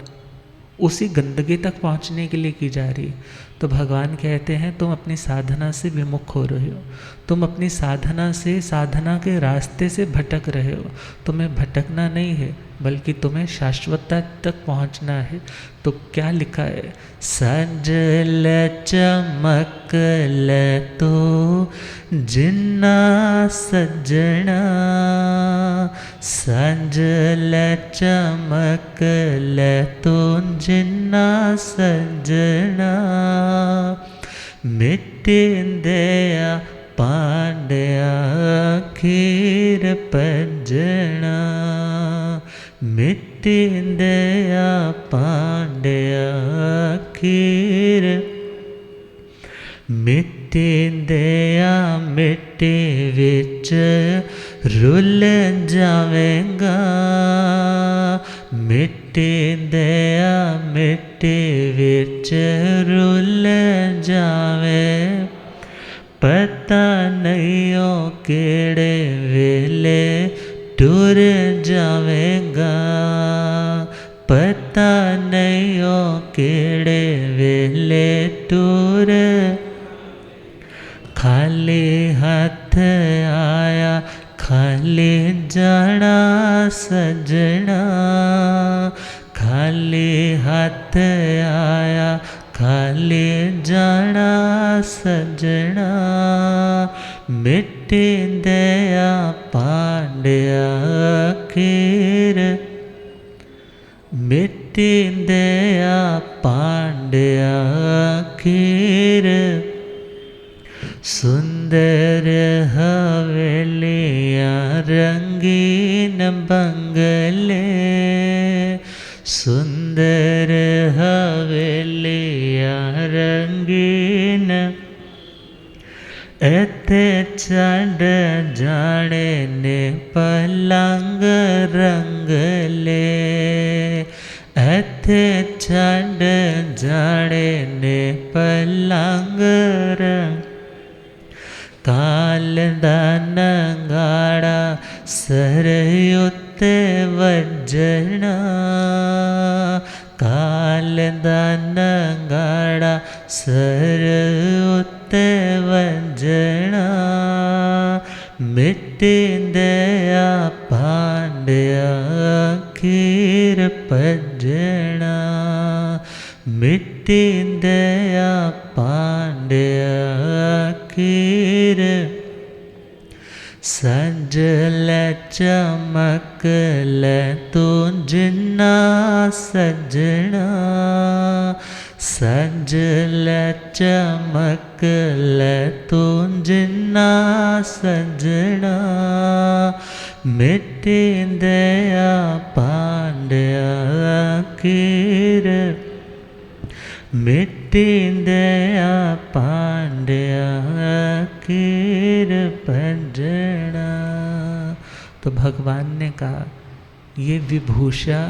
Speaker 3: उसी गंदगी तक पहुंचने के लिए की जा रही, तो भगवान कहते हैं तुम अपनी साधना से विमुख हो रहे हो, तुम अपनी साधना से, साधना के रास्ते से भटक रहे हो। तुम्हें भटकना नहीं है, बल्कि तुम्हें शाश्वतता तक पहुंचना है। तो क्या लिखा है? सजल चमकल तो जिन्ना सजना, सजल चमकल तो जिन्ना सजना, मिट्टी दया पांड्या खीर पजना, मिट्टी दया पांड्या खीर, मिट्टी दया मिट्टी विच रुल जावेगा, मिट्टी दया मिट्टी विच रुल जावे, पता नहीं ओ केड़े वेले टुर जावेगा, पता नहीं ओ केड़े वेले टुर। खाली हाथ आया खाली जाना सजना, खाली हाथ आया खाली जाना सजना, मिट्टी दया पांड्या खीर, मिट्टी दया पांड्या खीर। सुंदर हवेलियाँ रंगीन बंगले, सुंदर हवेलियाँ रंगीन, एथे चढ़ जाने ने पलंग रंगले, एथे चढ़ जाने ने पलंग रंग। काल दा नंगाड़ा सर उत्ते वजना, काल दा नंगाड़ा सर उत्ते वजना, मिट्टी दया पांड्या खीर पजना, मिट्टी दया पांड्या खीर। सजल चमकल तो जिन्ना सजना, सजल चमकल तूं जिन्ना सजना, मिट्टी दया पांड्या कीर, मिट्टी दया पांड्या कीर पंजना। तो भगवान ने कहा ये विभूषा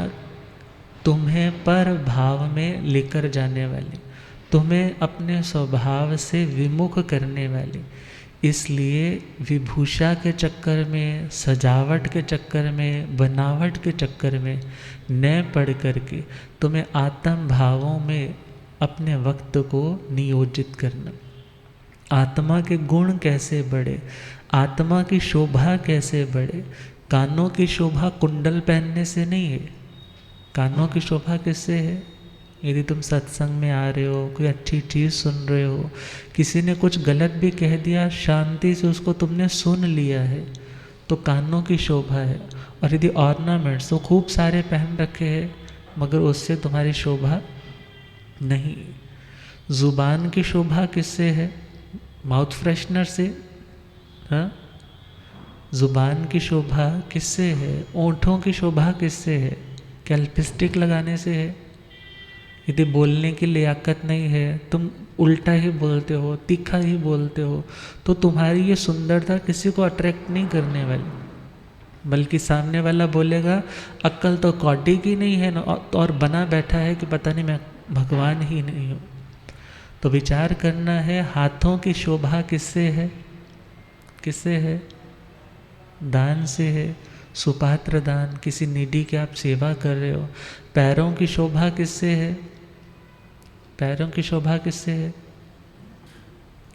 Speaker 3: तुम्हें पर भाव में लेकर जाने वाली, तुम्हें अपने स्वभाव से विमुख करने वाली, इसलिए विभूषा के चक्कर में, सजावट के चक्कर में, बनावट के चक्कर में न पड़ करके तुम्हें आत्म भावों में अपने वक्त को नियोजित करना। आत्मा के गुण कैसे बढ़े, आत्मा की शोभा कैसे बढ़े। कानों की शोभा कुंडल पहनने से नहीं है। कानों की शोभा किससे है? यदि तुम सत्संग में आ रहे हो, कोई अच्छी चीज़ सुन रहे हो, किसी ने कुछ गलत भी कह दिया, शांति से उसको तुमने सुन लिया है, तो कानों की शोभा है। और यदि ऑर्नामेंट्स तो खूब सारे पहन रखे हैं मगर उससे तुम्हारी शोभा नहीं। ज़ुबान की शोभा किससे है? माउथ फ्रेशनर से। हाँ, ज़ुबान की शोभा किससे है? ओंठों की शोभा किससे है? क्या लिपस्टिक लगाने से है? यदि बोलने की लियाकत नहीं है, तुम उल्टा ही बोलते हो, तीखा ही बोलते हो, तो तुम्हारी ये सुंदरता किसी को अट्रैक्ट नहीं करने वाली, बल्कि सामने वाला बोलेगा अक्ल तो कौडी की नहीं है ना, और बना बैठा है कि पता नहीं मैं भगवान ही नहीं हूँ। तो विचार करना है, हाथों की शोभा किससे है? किससे है? दान से है। सुपात्र दान, किसी नीडी की आप सेवा कर रहे हो। पैरों की शोभा किससे है? पैरों की शोभा किससे है?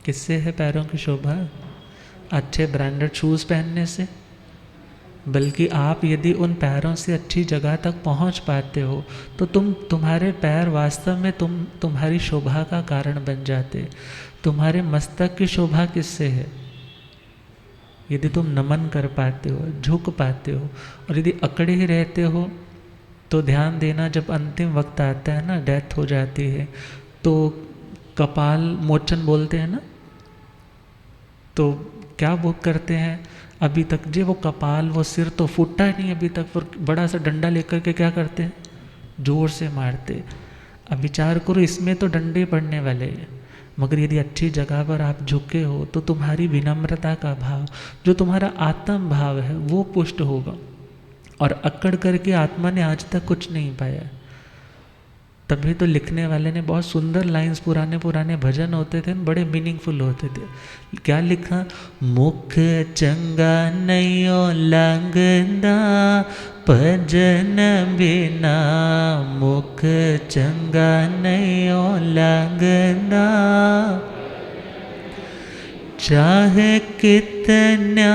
Speaker 3: किससे है पैरों की शोभा? अच्छे ब्रांडेड शूज़ पहनने से। बल्कि आप यदि उन पैरों से अच्छी जगह तक पहुंच पाते हो तो तुम्हारे पैर वास्तव में तुम्हारी शोभा का कारण बन जाते। तुम्हारे मस्तक की शोभा किससे है? यदि तुम नमन कर पाते हो, झुक पाते हो, और यदि अकड़े ही रहते हो तो ध्यान देना, जब अंतिम वक्त आता है ना, डेथ हो जाती है, तो कपाल मोचन बोलते हैं ना, तो क्या वो करते हैं? अभी तक जो वो कपाल, वो सिर तो फूटा नहीं अभी तक, पर बड़ा सा डंडा लेकर के क्या करते हैं? जोर से मारते। अब विचार करो, इसमें तो डंडे पड़ने वाले हैं, मगर यदि अच्छी जगह पर आप झुके हो तो तुम्हारी विनम्रता का भाव, जो तुम्हारा आत्म भाव है, वो पुष्ट होगा। और अकड़ करके आत्मा ने आज तक कुछ नहीं पाया। तभी तो लिखने वाले ने बहुत सुंदर लाइंस, पुराने भजन होते थे, बड़े मीनिंगफुल होते थे। क्या लिखा? मुख चंगा नयो लंगदा भजन बिना, मुख चंगा नयो लंगदा, चाहे कितना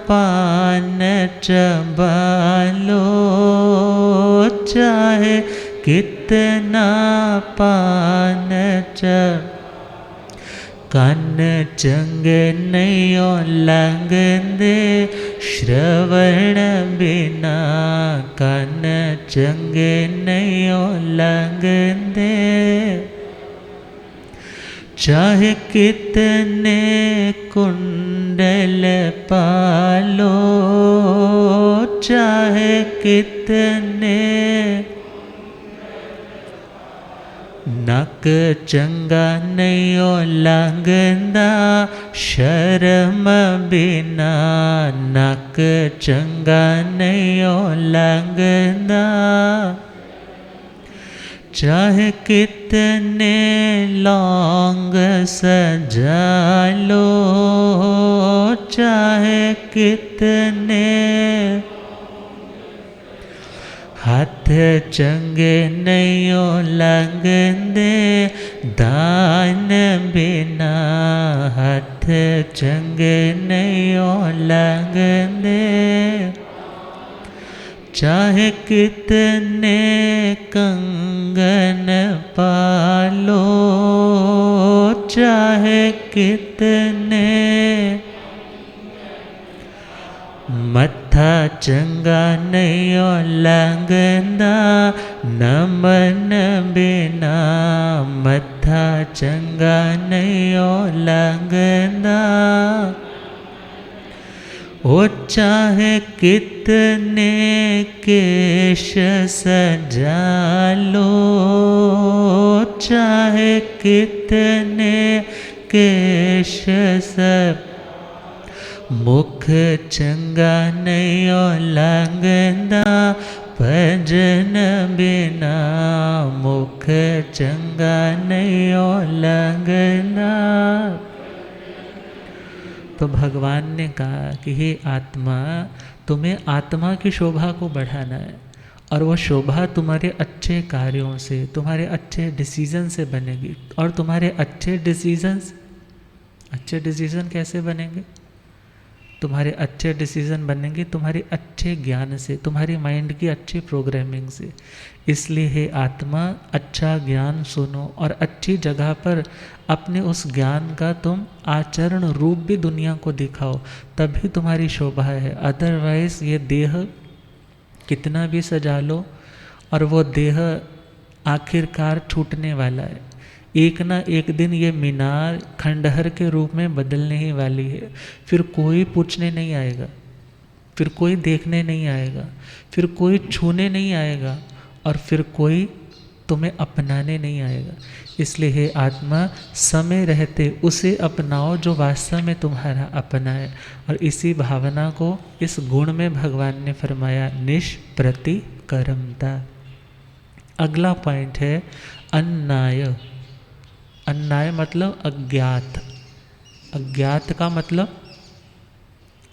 Speaker 3: पान चबालो, चाहे कितना पान चब, कन चंगे नयो लंगदे श्रवण बिना, कन चंगे नयो लंगदे, चाहे कितने कुंडल पालो, चाहे कितने, नक चंगा नयो लंगदा शर्म बिना, नक चंगा नयो लंगदा, चाहे कितने लौंग सजा लो, चाहे कितने, हाथ चंगे नयो लंगदे दान बिना, हाथ चंगे नयो लंगदे, चाहे कितने कंगन पालो, चाहे कितने, मत्था चंगा नहीं लगदा, नमन बिना मत्था चंगा नहीं लगदा। ओ चाहे कितने केश सजा लो, चाहे कितने केश सब, मुख चंगा नहीं लगदा, भजन बिना मुख चंगा नहीं लगदा। तो भगवान ने कहा कि हे आत्मा, तुम्हें आत्मा की शोभा को बढ़ाना है, और वह शोभा तुम्हारे अच्छे कार्यों से, तुम्हारे अच्छे डिसीजन से बनेगी। और तुम्हारे अच्छे डिसीजन कैसे बनेंगे? तुम्हारे अच्छे डिसीजन बनेंगे तुम्हारे अच्छे ज्ञान से, तुम्हारी माइंड की अच्छी प्रोग्रामिंग से। इसलिए हे आत्मा, अच्छा ज्ञान सुनो और अच्छी जगह पर अपने उस ज्ञान का तुम आचरण रूप भी दुनिया को दिखाओ, तभी तुम्हारी शोभा है। अदरवाइज ये देह कितना भी सजा लो और वो देह आखिरकार छूटने वाला है। एक ना एक दिन ये मीनार खंडहर के रूप में बदलने ही वाली है। फिर कोई पूछने नहीं आएगा, फिर कोई देखने नहीं आएगा, फिर कोई छूने नहीं आएगा, और फिर कोई तुम्हें अपनाने नहीं आएगा। इसलिए हे आत्मा, समय रहते उसे अपनाओ जो वास्तव में तुम्हारा अपना है। और इसी भावना को, इस गुण में भगवान ने फरमाया निष्प्रतिकरमता। अगला पॉइंट है अन्नाय। अन्नाय मतलब अज्ञात। अज्ञात का मतलब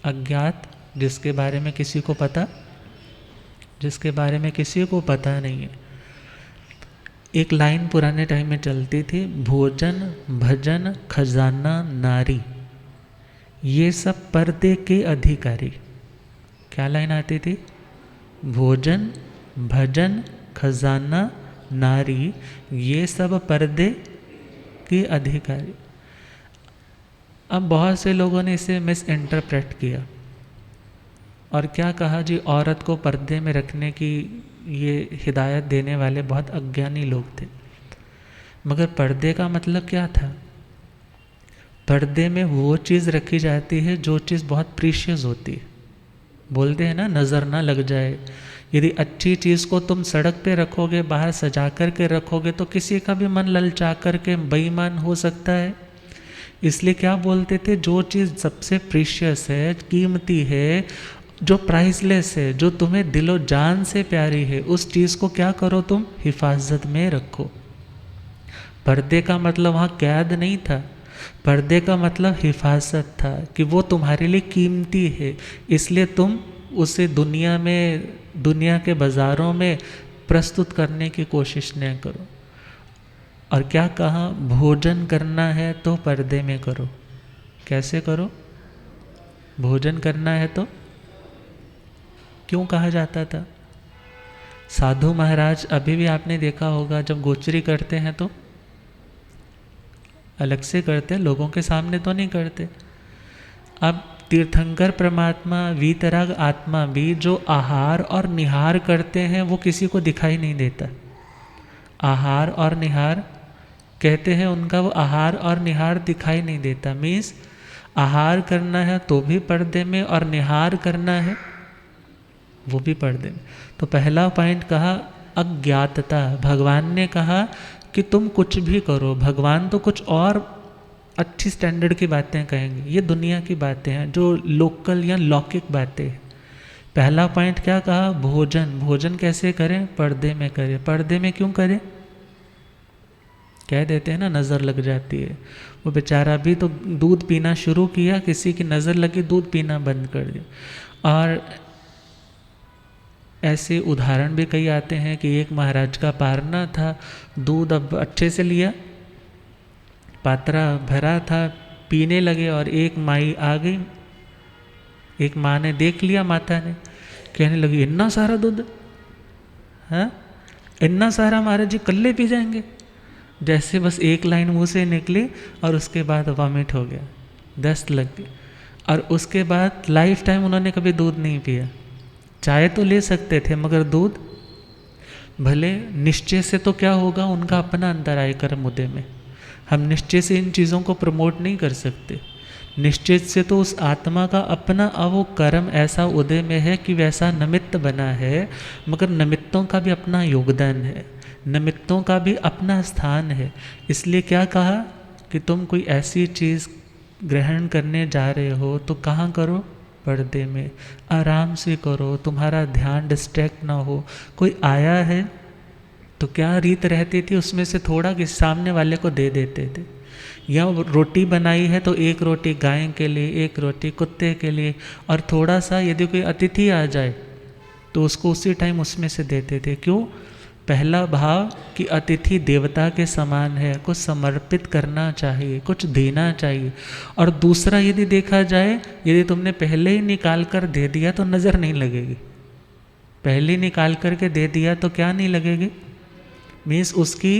Speaker 3: अज्ञात, जिसके बारे में किसी को पता, जिसके बारे में किसी को पता नहीं है। एक लाइन पुराने टाइम में चलती थी, भोजन भजन खजाना नारी, ये सब पर्दे के अधिकारी। क्या लाइन आती थी? भोजन भजन खजाना नारी, ये सब पर्दे के अधिकारी। अब बहुत से लोगों ने इसे मिस इंटरप्रेट किया और क्या कहा जी, औरत को पर्दे में रखने की ये हिदायत देने वाले बहुत अज्ञानी लोग थे। मगर पर्दे का मतलब क्या था? पर्दे में वो चीज़ रखी जाती है जो चीज़ बहुत प्रीशियस होती है। बोलते हैं ना, नज़र ना लग जाए। यदि अच्छी चीज़ को तुम सड़क पे रखोगे, बाहर सजा कर के रखोगे, तो किसी का भी मन ललचा कर के बेईमान हो सकता है। इसलिए क्या बोलते थे, जो चीज़ सबसे प्रीशियस है, कीमती है, जो प्राइसलेस है, जो तुम्हें दिलो जान से प्यारी है, उस चीज़ को क्या करो, तुम हिफाजत में रखो। पर्दे का मतलब वहाँ कैद नहीं था, पर्दे का मतलब हिफाजत था कि वो तुम्हारे लिए कीमती है, इसलिए तुम उसे दुनिया में, दुनिया के बाज़ारों में प्रस्तुत करने की कोशिश न करो। और क्या कहा, भोजन करना है तो पर्दे में करो। कैसे करो? भोजन करना है तो क्यों कहा जाता था? साधु महाराज अभी भी आपने देखा होगा, जब गोचरी करते हैं तो अलग से करते हैं, लोगों के सामने तो नहीं करते। अब तीर्थंकर परमात्मा, वीतराग आत्मा भी जो आहार और निहार करते हैं वो किसी को दिखाई नहीं देता। आहार और निहार कहते हैं, उनका वो आहार और निहार दिखाई नहीं देता। मीन्स आहार करना है तो भी पर्दे में, और निहार करना है वो भी पर्दे में। तो पहला पॉइंट कहा अज्ञातता। भगवान ने कहा कि तुम कुछ भी करो, भगवान तो कुछ और अच्छी स्टैंडर्ड की बातें कहेंगे, ये दुनिया की बातें हैं जो लोकल या लौकिक बातें हैं। पहला पॉइंट क्या कहा, भोजन। भोजन कैसे करें? पर्दे में करें। पर्दे में क्यों करें? कह देते हैं ना, नज़र लग जाती है। वो बेचारा भी तो दूध पीना शुरू किया, किसी की नज़र लगी, दूध पीना बंद कर दिया। और ऐसे उदाहरण भी कई आते हैं कि एक महाराज का पारना था, दूध अब अच्छे से लिया, पात्रा भरा था, पीने लगे, और एक माई आ गई। एक माँ ने देख लिया, माता ने, कहने लगी इतना सारा दूध, हाँ इतना सारा महाराज जी कल्ले पी जाएंगे। जैसे बस एक लाइन मुँह से निकली और उसके बाद वॉमिट हो गया, 10 लग गई। और उसके बाद लाइफ टाइम उन्होंने कभी दूध नहीं पिया। चाय तो ले सकते थे मगर दूध, भले निश्चय से तो क्या होगा, उनका अपना अंतर आए कर्म उदय में। हम निश्चय से इन चीज़ों को प्रमोट नहीं कर सकते। निश्चय से तो उस आत्मा का अपना वो कर्म ऐसा उदय में है कि वैसा निमित्त बना है, मगर निमित्तों का भी अपना योगदान है, निमित्तों का भी अपना स्थान है। इसलिए क्या कहा कि तुम कोई ऐसी चीज़ ग्रहण करने जा रहे हो तो कहाँ करो, पर्दे में आराम से करो, तुम्हारा ध्यान डिस्ट्रैक्ट ना हो। कोई आया है तो क्या रीत रहती थी, उसमें से थोड़ा किसी सामने वाले को दे देते थे। या रोटी बनाई है तो एक रोटी गाय के लिए, एक रोटी कुत्ते के लिए, और थोड़ा सा यदि कोई अतिथि आ जाए तो उसको उसी टाइम उसमें से देते थे। क्यों? पहला भाव कि अतिथि देवता के समान है, कुछ समर्पित करना चाहिए, कुछ देना चाहिए। और दूसरा यदि देखा जाए, यदि तुमने पहले ही निकाल कर दे दिया तो नज़र नहीं लगेगी। पहले ही निकाल करके दे दिया तो क्या नहीं लगेगी, मीन्स उसकी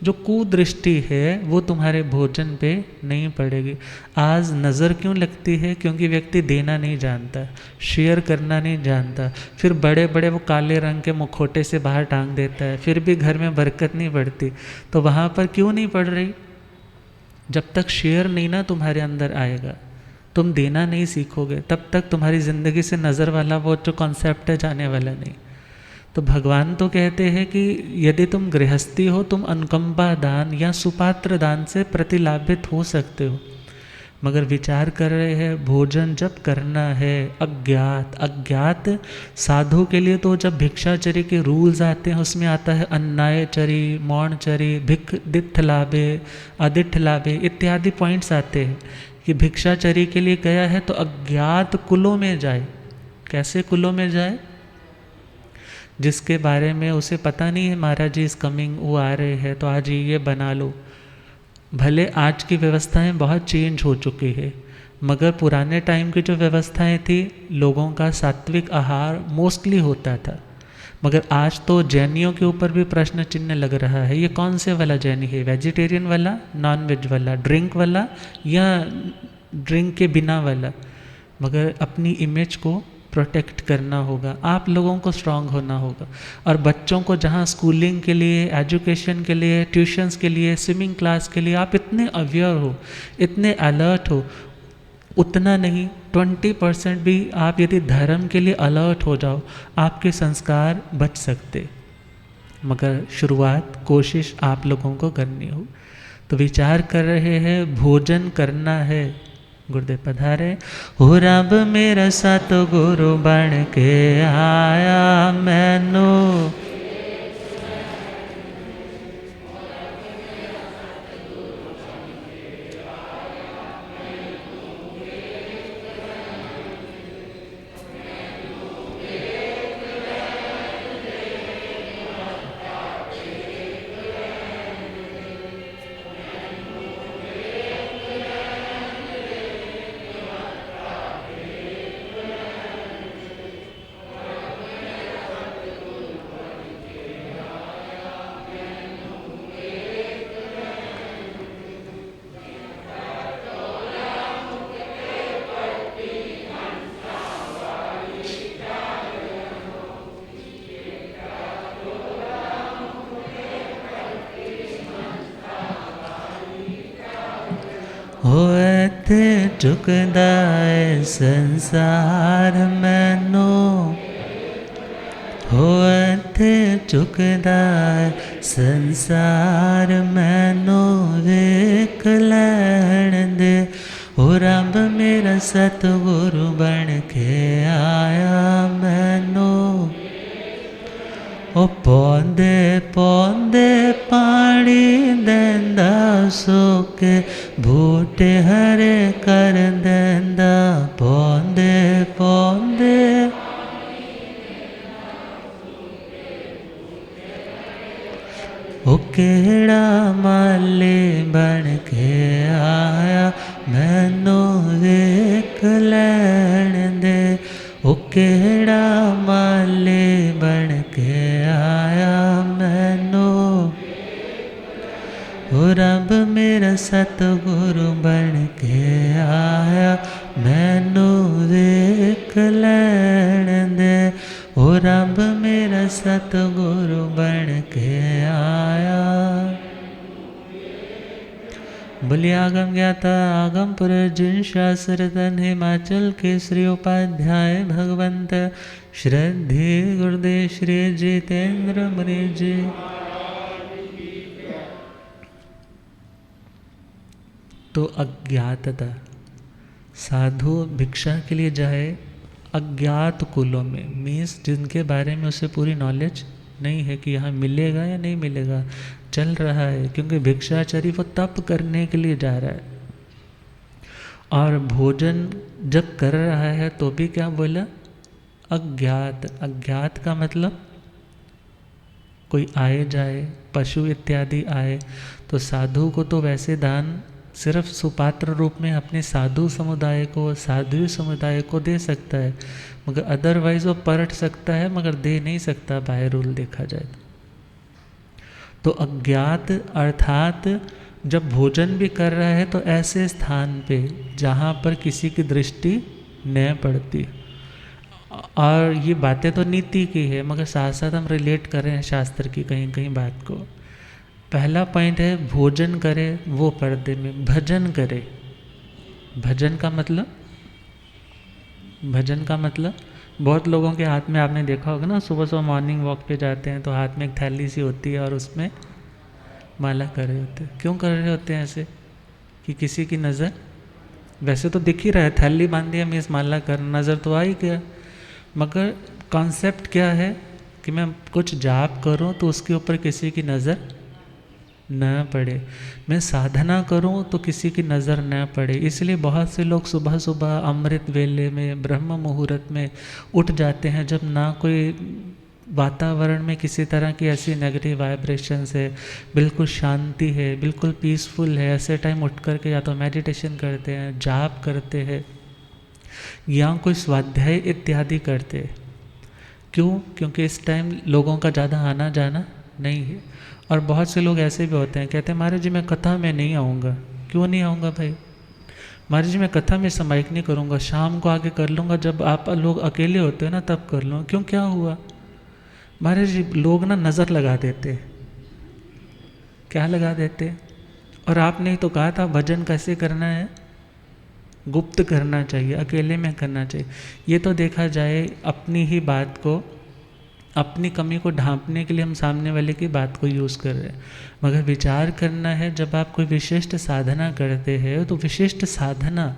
Speaker 3: जो कुदृष्टि है वो तुम्हारे भोजन पे नहीं पड़ेगी। आज नज़र क्यों लगती है? क्योंकि व्यक्ति देना नहीं जानता, शेयर करना नहीं जानता, फिर बड़े बड़े वो काले रंग के मुखौटे से बाहर टांग देता है, फिर भी घर में बरकत नहीं पड़ती। तो वहाँ पर क्यों नहीं पड़ रही? जब तक शेयर नहीं ना तुम्हारे अंदर आएगा, तुम देना नहीं सीखोगे, तब तक तुम्हारी ज़िंदगी से नज़र वाला वो जो कॉन्सेप्ट है जाने वाला नहीं। तो भगवान तो कहते हैं कि यदि तुम गृहस्थी हो, तुम अनुकंपा दान या सुपात्र दान से प्रतिलाभित हो सकते हो, मगर विचार कर रहे हैं भोजन जब करना है अज्ञात साधु के लिए, तो जब भिक्षाचरी के रूल्स आते हैं उसमें आता है अन्नायचरी, मौनचरी, भिक्ख दिट्ठ लाभे, अदिट्ठ लाभे इत्यादि पॉइंट्स आते हैं कि भिक्षाचरी के लिए गया है तो अज्ञात कुलों में जाए। कैसे कुलों में जाए? जिसके बारे में उसे पता नहीं है महाराज जी इस कमिंग, वो आ रहे हैं तो आज ये बना लो। भले आज की व्यवस्थाएं बहुत चेंज हो चुकी है, मगर पुराने टाइम की जो व्यवस्थाएं थी, लोगों का सात्विक आहार मोस्टली होता था। मगर आज तो जैनियों के ऊपर भी प्रश्न चिन्ह लग रहा है, ये कौन से वाला जैनी है, वेजिटेरियन वाला, नॉन वेज वाला, ड्रिंक वाला या ड्रिंक के बिना वाला। मगर अपनी इमेज को प्रोटेक्ट करना होगा, आप लोगों को स्ट्रांग होना होगा। और बच्चों को जहाँ स्कूलिंग के लिए, एजुकेशन के लिए, ट्यूशन्स के लिए, स्विमिंग क्लास के लिए आप इतने अवेयर हो, इतने अलर्ट हो, उतना नहीं 20% भी आप यदि धर्म के लिए अलर्ट हो जाओ, आपके संस्कार बच सकते। मगर शुरुआत कोशिश आप लोगों को करनी हो। तो विचार कर रहे हैं भोजन करना है, गुरुदेव पधारे। हो रब मेरा सतगुरु बन के आया मैनू, होते झुकदा है संसार मैनू, होते झुकदा है संसार मैनू, वेख लैण दे। हो रब मेरा सतगुरु बन के आया मैनू। ओ पौंदे पौंदे पानी देंदा सुके, बूटे हरे कर देंदा। पौंदे पौंदे ओ केड़ा माली बन के आया मैनू, वेख लैण दे। ओ केड़ा माली बन के आया मैनू। ओ रब मेरा सतगुरु बन के आया मैनू, वेख लैण दे। ओ रब मेरा सतगुरु बन के आया। बोलिए आगम ज्ञाता आगम पुर जिन शास्त्र तन हिमाचल के श्री उपाध्याय भगवंत श्रद्धे गुरुदेव श्री जितेंद्र मुनि जी। तो अज्ञातता, साधु भिक्षा के लिए जाए अज्ञात कुलों में, मीन्स जिनके बारे में उसे पूरी नॉलेज नहीं है कि यहाँ मिलेगा या नहीं मिलेगा, चल रहा है क्योंकि भिक्षाचारी वो तप करने के लिए जा रहा है। और भोजन जब कर रहा है तो भी क्या बोला, अज्ञात। अज्ञात का मतलब कोई आए जाए, पशु इत्यादि आए, तो साधु को तो वैसे दान सिर्फ सुपात्र रूप में अपने साधु समुदाय को, साधु समुदाय को दे सकता है, मगर अदरवाइज वो परट सकता है मगर दे नहीं सकता, बाय रूल देखा जाए। तो अज्ञात अर्थात जब भोजन भी कर रहा है तो ऐसे स्थान पे जहाँ पर किसी की दृष्टि न पड़ती। और ये बातें तो नीति की है मगर साथ साथ हम रिलेट कर रहे हैं शास्त्र की कहीं कहीं बात को। पहला पॉइंट है भोजन करे वो पर्दे में, भजन करे। भजन का मतलब, भजन का मतलब बहुत लोगों के हाथ में आपने देखा होगा ना, सुबह सुबह मॉर्निंग वॉक पे जाते हैं तो हाथ में एक थैली सी होती है और उसमें माला कर रहे होते हैं। क्यों कर रहे होते हैं ऐसे? कि किसी की नज़र, वैसे तो दिख ही रहा है थैली बांध दिया मीन्स माला कर, नज़र तो आ ही गया, मगर कॉन्सेप्ट क्या है कि मैं कुछ जाप करूं तो उसके ऊपर किसी की नज़र न पड़े, मैं साधना करूं तो किसी की नज़र न पड़े। इसलिए बहुत से लोग सुबह सुबह अमृत वेले में, ब्रह्म मुहूर्त में उठ जाते हैं जब ना कोई वातावरण में किसी तरह की ऐसी नेगेटिव वाइब्रेशंस है, बिल्कुल शांति है, बिल्कुल पीसफुल है। ऐसे टाइम उठ कर के या तो मेडिटेशन करते हैं, जाप करते हैं या कोई स्वाध्याय इत्यादि करते हैं। क्यों? क्योंकि इस टाइम लोगों का ज़्यादा आना जाना नहीं है। और बहुत से लोग ऐसे भी होते हैं, कहते हैं महाराज जी मैं कथा में नहीं आऊँगा। क्यों नहीं आऊँगा भाई? महाराज जी मैं कथा में समायिक नहीं करूँगा, शाम को आके कर लूँगा, जब आप लोग अकेले होते हो ना तब कर लो। क्यों, क्या हुआ? महाराज जी लोग ना नज़र लगा देते। क्या लगा देते? और आपने तो कहा था भजन कैसे करना है, गुप्त करना चाहिए, अकेले में करना चाहिए। ये तो देखा जाए अपनी ही बात को, अपनी कमी को ढांपने के लिए हम सामने वाले की बात को यूज़ कर रहे हैं, मगर विचार करना है जब आप कोई विशिष्ट साधना करते हैं तो विशिष्ट साधना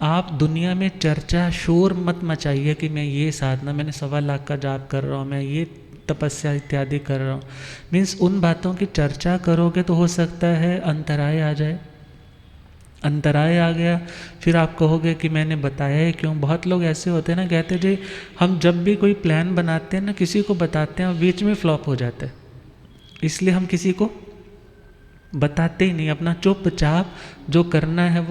Speaker 3: आप दुनिया में चर्चा शोर मत मचाइए कि मैं ये साधना, मैंने 1.25 लाख का जाप कर रहा हूँ, मैं ये तपस्या इत्यादि कर रहा हूँ। मीन्स उन बातों की चर्चा करोगे तो हो सकता है अंतराय आ जाए। अंतराय आ गया फिर आप कहोगे कि मैंने बताया ही क्यों। बहुत लोग ऐसे होते हैं ना, कहते जी हम जब भी कोई प्लान बनाते हैं ना, किसी को बताते हैं और बीच में फ्लॉप हो जाता है, इसलिए हम किसी को बताते ही नहीं, अपना चुपचाप जो करना है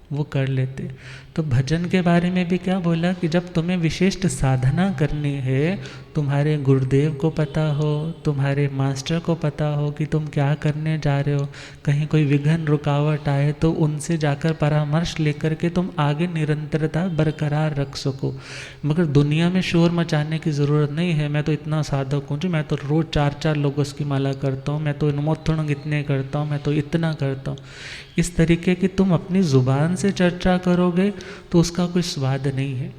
Speaker 3: वो कर लेते। तो भजन के बारे में भी क्या बोला कि जब तुम्हें विशिष्ट साधना करनी है, तुम्हारे गुरुदेव को पता हो, तुम्हारे मास्टर को पता हो कि तुम क्या करने जा रहे हो, कहीं कोई विघ्न रुकावट आए तो उनसे जाकर परामर्श लेकर के तुम आगे निरंतरता बरकरार रख सको। मगर दुनिया में शोर मचाने की ज़रूरत नहीं है। मैं तो इतना साधक हूँ जी, मैं तो रोज़ 4-4 लोगों की माला करता हूँ, मैं तो नमोत्थुंग इतने करता हूँ, मैं तो इतना करता हूँ। इस तरीके की तुम अपनी ज़ुबान से चर्चा करोगे तो उसका कोई स्वाद नहीं है।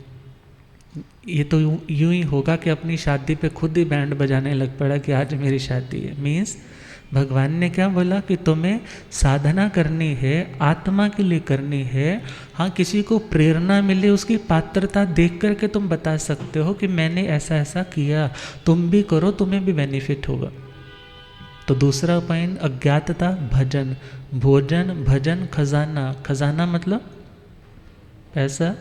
Speaker 3: ये तो यूं ही होगा कि अपनी शादी पे खुद ही बैंड बजाने लग पड़ा कि आज मेरी शादी है। मीन्स भगवान ने क्या बोला कि तुम्हें साधना करनी है, आत्मा के लिए करनी है। हाँ, किसी को प्रेरणा मिले, उसकी पात्रता देख करके तुम बता सकते हो कि मैंने ऐसा ऐसा किया, तुम भी करो, तुम्हें भी बेनिफिट होगा। तो दूसरा पॉइंट अज्ञातता, भजन, भोजन, भजन, खजाना। खजाना मतलब पैसा।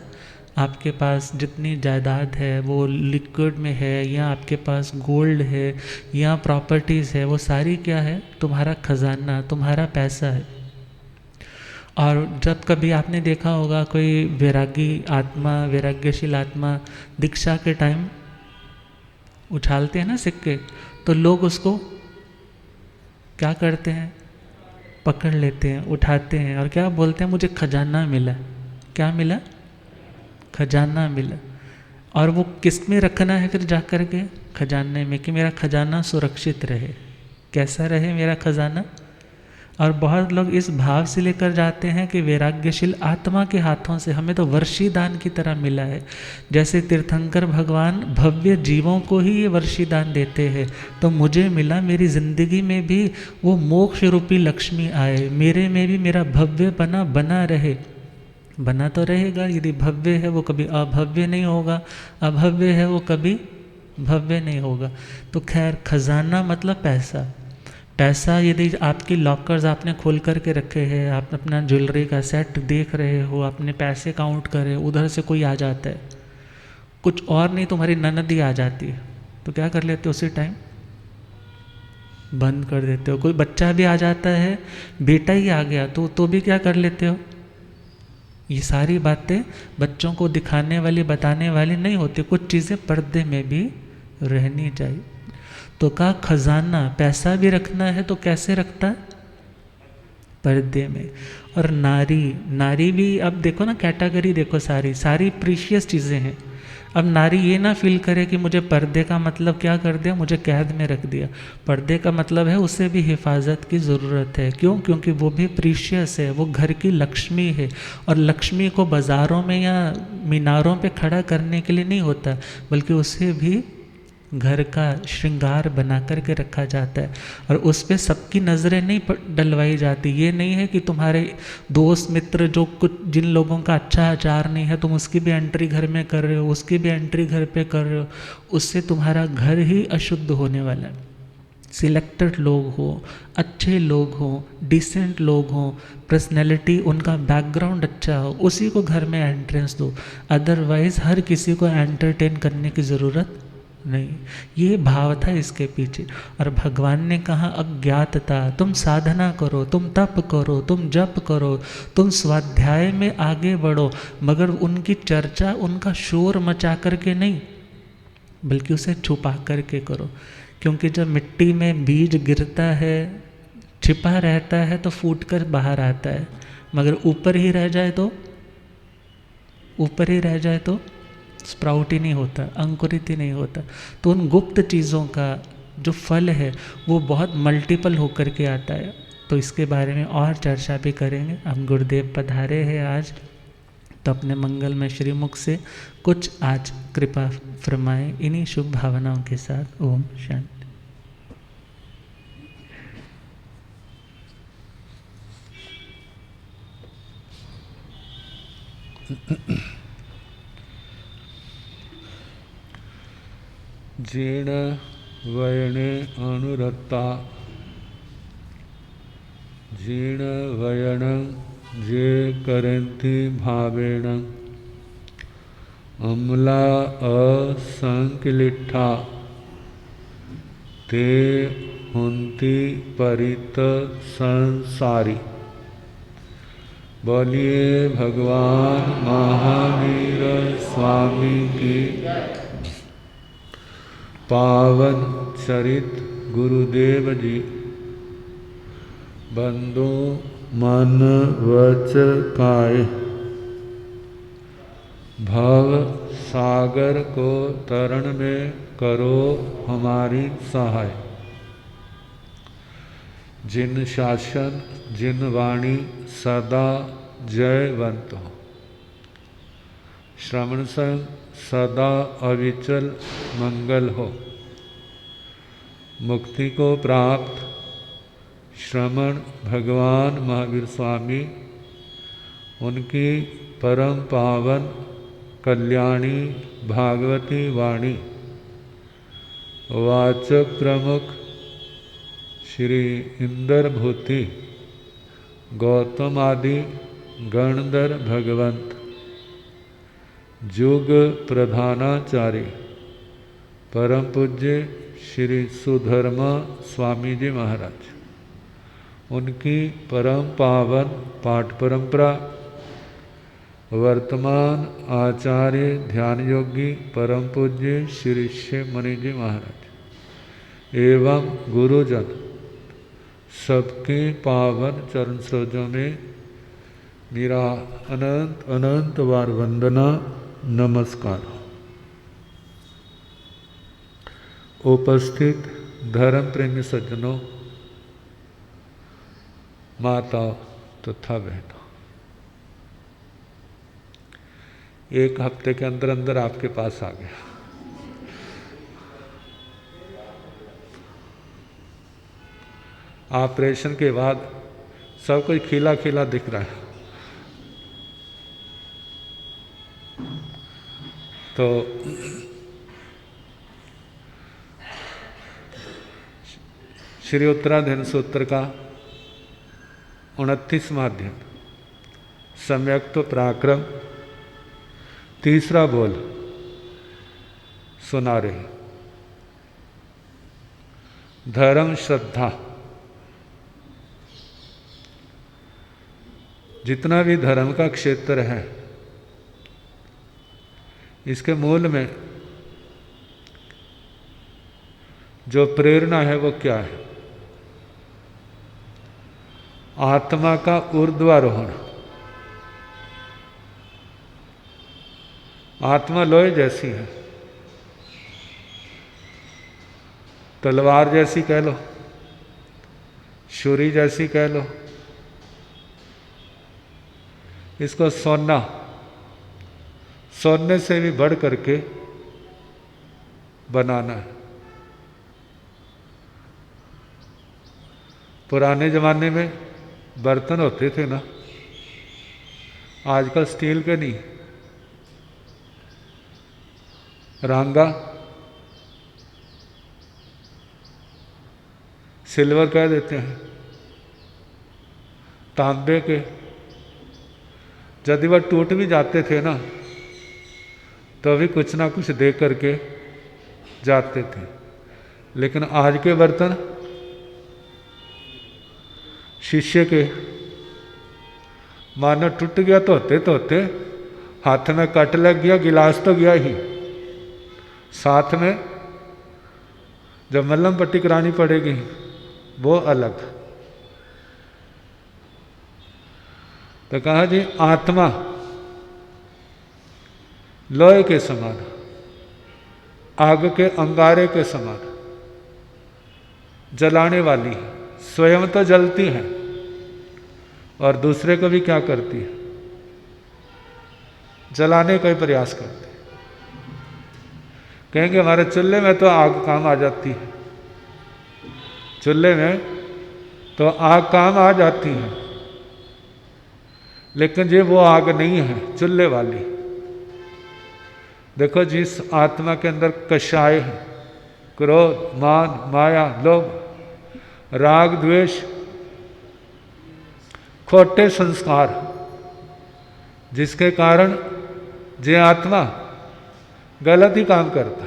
Speaker 3: आपके पास जितनी जायदाद है वो लिक्विड में है या आपके पास गोल्ड है या प्रॉपर्टीज़ है, वो सारी क्या है? तुम्हारा खजाना, तुम्हारा पैसा है। और जब कभी आपने देखा होगा कोई वैरागी आत्मा, वैराग्यशील आत्मा दीक्षा के टाइम उछालते हैं ना सिक्के, तो लोग उसको क्या करते हैं? पकड़ लेते हैं, उठाते हैं और क्या बोलते हैं? मुझे खजाना मिला। क्या मिला? खजाना मिला। और वो किस में रखना है फिर जा कर के? खजाने में, कि मेरा खजाना सुरक्षित रहे। कैसा रहे मेरा खजाना? और बहुत लोग इस भाव से लेकर जाते हैं कि वैराग्यशील आत्मा के हाथों से हमें तो वर्षी दान की तरह मिला है। जैसे तीर्थंकर भगवान भव्य जीवों को ही ये वर्षी दान देते हैं, तो मुझे मिला, मेरी जिंदगी में भी वो मोक्ष रूपी लक्ष्मी आए, मेरे में भी मेरा भव्य बना रहे। बना तो रहेगा, यदि भव्य है वो कभी अभव्य नहीं होगा, अभव्य है वो कभी भव्य नहीं होगा। तो खैर, खजाना मतलब पैसा। पैसा यदि आपकी लॉकर्स आपने खोल करके रखे हैं, आप अपना ज्वेलरी का सेट देख रहे हो, अपने पैसे काउंट कर रहे हो, उधर से कोई आ जाता है, कुछ और नहीं तुम्हारी ननदी आ जाती है, तो क्या कर लेते हो? उसी टाइम बंद कर देते हो। कोई बच्चा भी आ जाता है, बेटा ही आ गया तो भी क्या कर लेते हो? ये सारी बातें बच्चों को दिखाने वाली, बताने वाली नहीं होती। कुछ चीज़ें पर्दे में भी रहनी चाहिए। तो कहा खजाना, पैसा भी रखना है तो कैसे रखता है? पर्दे में। और नारी भी, अब देखो ना कैटेगरी देखो, सारी प्रीशियस चीज़ें हैं। अब नारी ये ना फील करे कि मुझे पर्दे का मतलब क्या कर दिया, मुझे कैद में रख दिया। पर्दे का मतलब है उसे भी हिफाजत की ज़रूरत है। क्यों? क्योंकि वो भी प्रीशियस है, वो घर की लक्ष्मी है। और लक्ष्मी को बाज़ारों में या मीनारों पे खड़ा करने के लिए नहीं होता, बल्कि उसे भी घर का श्रृंगार बना करके रखा जाता है। और उस पर सबकी नज़रें नहीं डलवाई जाती। ये नहीं है कि तुम्हारे दोस्त मित्र जो कुछ जिन लोगों का अच्छा आचार नहीं है, तुम उसकी भी एंट्री घर में कर रहे हो, उसकी भी एंट्री घर पे कर रहे हो, उससे तुम्हारा घर ही अशुद्ध होने वाला है। सिलेक्टेड लोग हो, अच्छे लोग हो, डिसेंट लोग हो, पर्सनैलिटी उनका बैकग्राउंड अच्छा हो, उसी को घर में एंट्रेंस दो। अदरवाइज़ हर किसी को एंटरटेन करने की ज़रूरत नहीं। ये भाव था इसके पीछे। और भगवान ने कहा अज्ञातता, तुम साधना करो, तुम तप करो, तुम जप करो, तुम स्वाध्याय में आगे बढ़ो, मगर उनकी चर्चा, उनका शोर मचा करके नहीं, बल्कि उसे छुपा करके करो। क्योंकि जब मिट्टी में बीज गिरता है, छिपा रहता है तो फूट कर बाहर आता है, मगर ऊपर ही रह जाए तो स्प्राउट ही नहीं होता, अंकुरित ही नहीं होता। तो उन गुप्त चीज़ों का जो फल है वो बहुत मल्टीपल होकर के आता है। तो इसके बारे में और चर्चा भी करेंगे। हम गुरुदेव पधारे हैं आज, तो अपने मंगल में श्रीमुख से कुछ आज कृपा फरमाएं। इन्हीं शुभ भावनाओं के साथ ओम शांति।
Speaker 2: जीर्ण वयने अनुरक्ता, जीर्ण वयन जे करन्ति भावेन, अम्ला असंक्लिष्टा ते हुन्ति परित संसारी। बोलिए भगवान महावीर स्वामी की। पावन चरित गुरुदेव जी, बंदो मन वच काय, भव सागर को तरण में करो हमारी सहाय। जिन शासन जिन वाणी सदा जयवंत हो, श्रवण संग सदा अविचल मंगल हो। मुक्ति को प्राप्त श्रमण भगवान महावीर स्वामी, उनकी परम पावन कल्याणी भागवती वाणी वाचक प्रमुख श्री इंद्रभूति गौतम आदि गणधर भगवंत, युग प्रधानाचार्य परम पूज्य श्री सुधर्मा स्वामी जी महाराज, उनकी परम पावन पाठ परंपरा, वर्तमान आचार्य ध्यान योगी परम पूज्य श्री शिव मणि जी महाराज एवं गुरुजन सबके पावन चरण सरोजों में मेरा अनंत अनंत बार वंदना नमस्कार। उपस्थित धर्म प्रेमी सज्जनों, माताओं तथा बहनों, एक हफ्ते के अंदर अंदर आपके पास आ गया। ऑपरेशन के बाद सब कुछ खिला खिला दिख रहा है। तो श्री उत्तराधीन सूत्र का 29वां अध्याय सम्यक तो पराक्रम, तीसरा बोल सुना रहे। धर्म श्रद्धा, जितना भी धर्म का क्षेत्र है, इसके मूल में जो प्रेरणा है वो क्या है? आत्मा का ऊर्ध्वारोहण। आत्मा लोहे जैसी है, तलवार जैसी कह लो, छुरी जैसी कह लो, इसको सोने से भी बढ़ करके बनाना है। पुराने जमाने में बर्तन होते थे ना, आजकल स्टील के नहीं, रांगा, सिल्वर कह देते हैं, तांबे के। यदि वह टूट भी जाते थे ना, तो भी कुछ ना कुछ दे करके जाते थे। लेकिन आज के बर्तन शीशे के, मानो टूट गया तो होते हाथ में कट लग गया, गिलास तो गया ही, साथ में जब मल्लम पट्टी करानी पड़ेगी वो अलग। तो कहा जी आत्मा लोहे के समान, आग के अंगारे के समान जलाने वाली है। स्वयं तो जलती है और दूसरे को भी क्या करती है? जलाने का ही प्रयास करती है। कहेंगे हमारे चूल्हे में तो आग काम आ जाती है, चूल्हे में तो आग काम आ जाती है, लेकिन ये वो आग नहीं है चूल्हे वाली। देखो जिस आत्मा के अंदर कषाय है, क्रोध, मान, माया, लोभ, राग, द्वेष, खोटे संस्कार, जिसके कारण ये आत्मा गलत ही काम करता।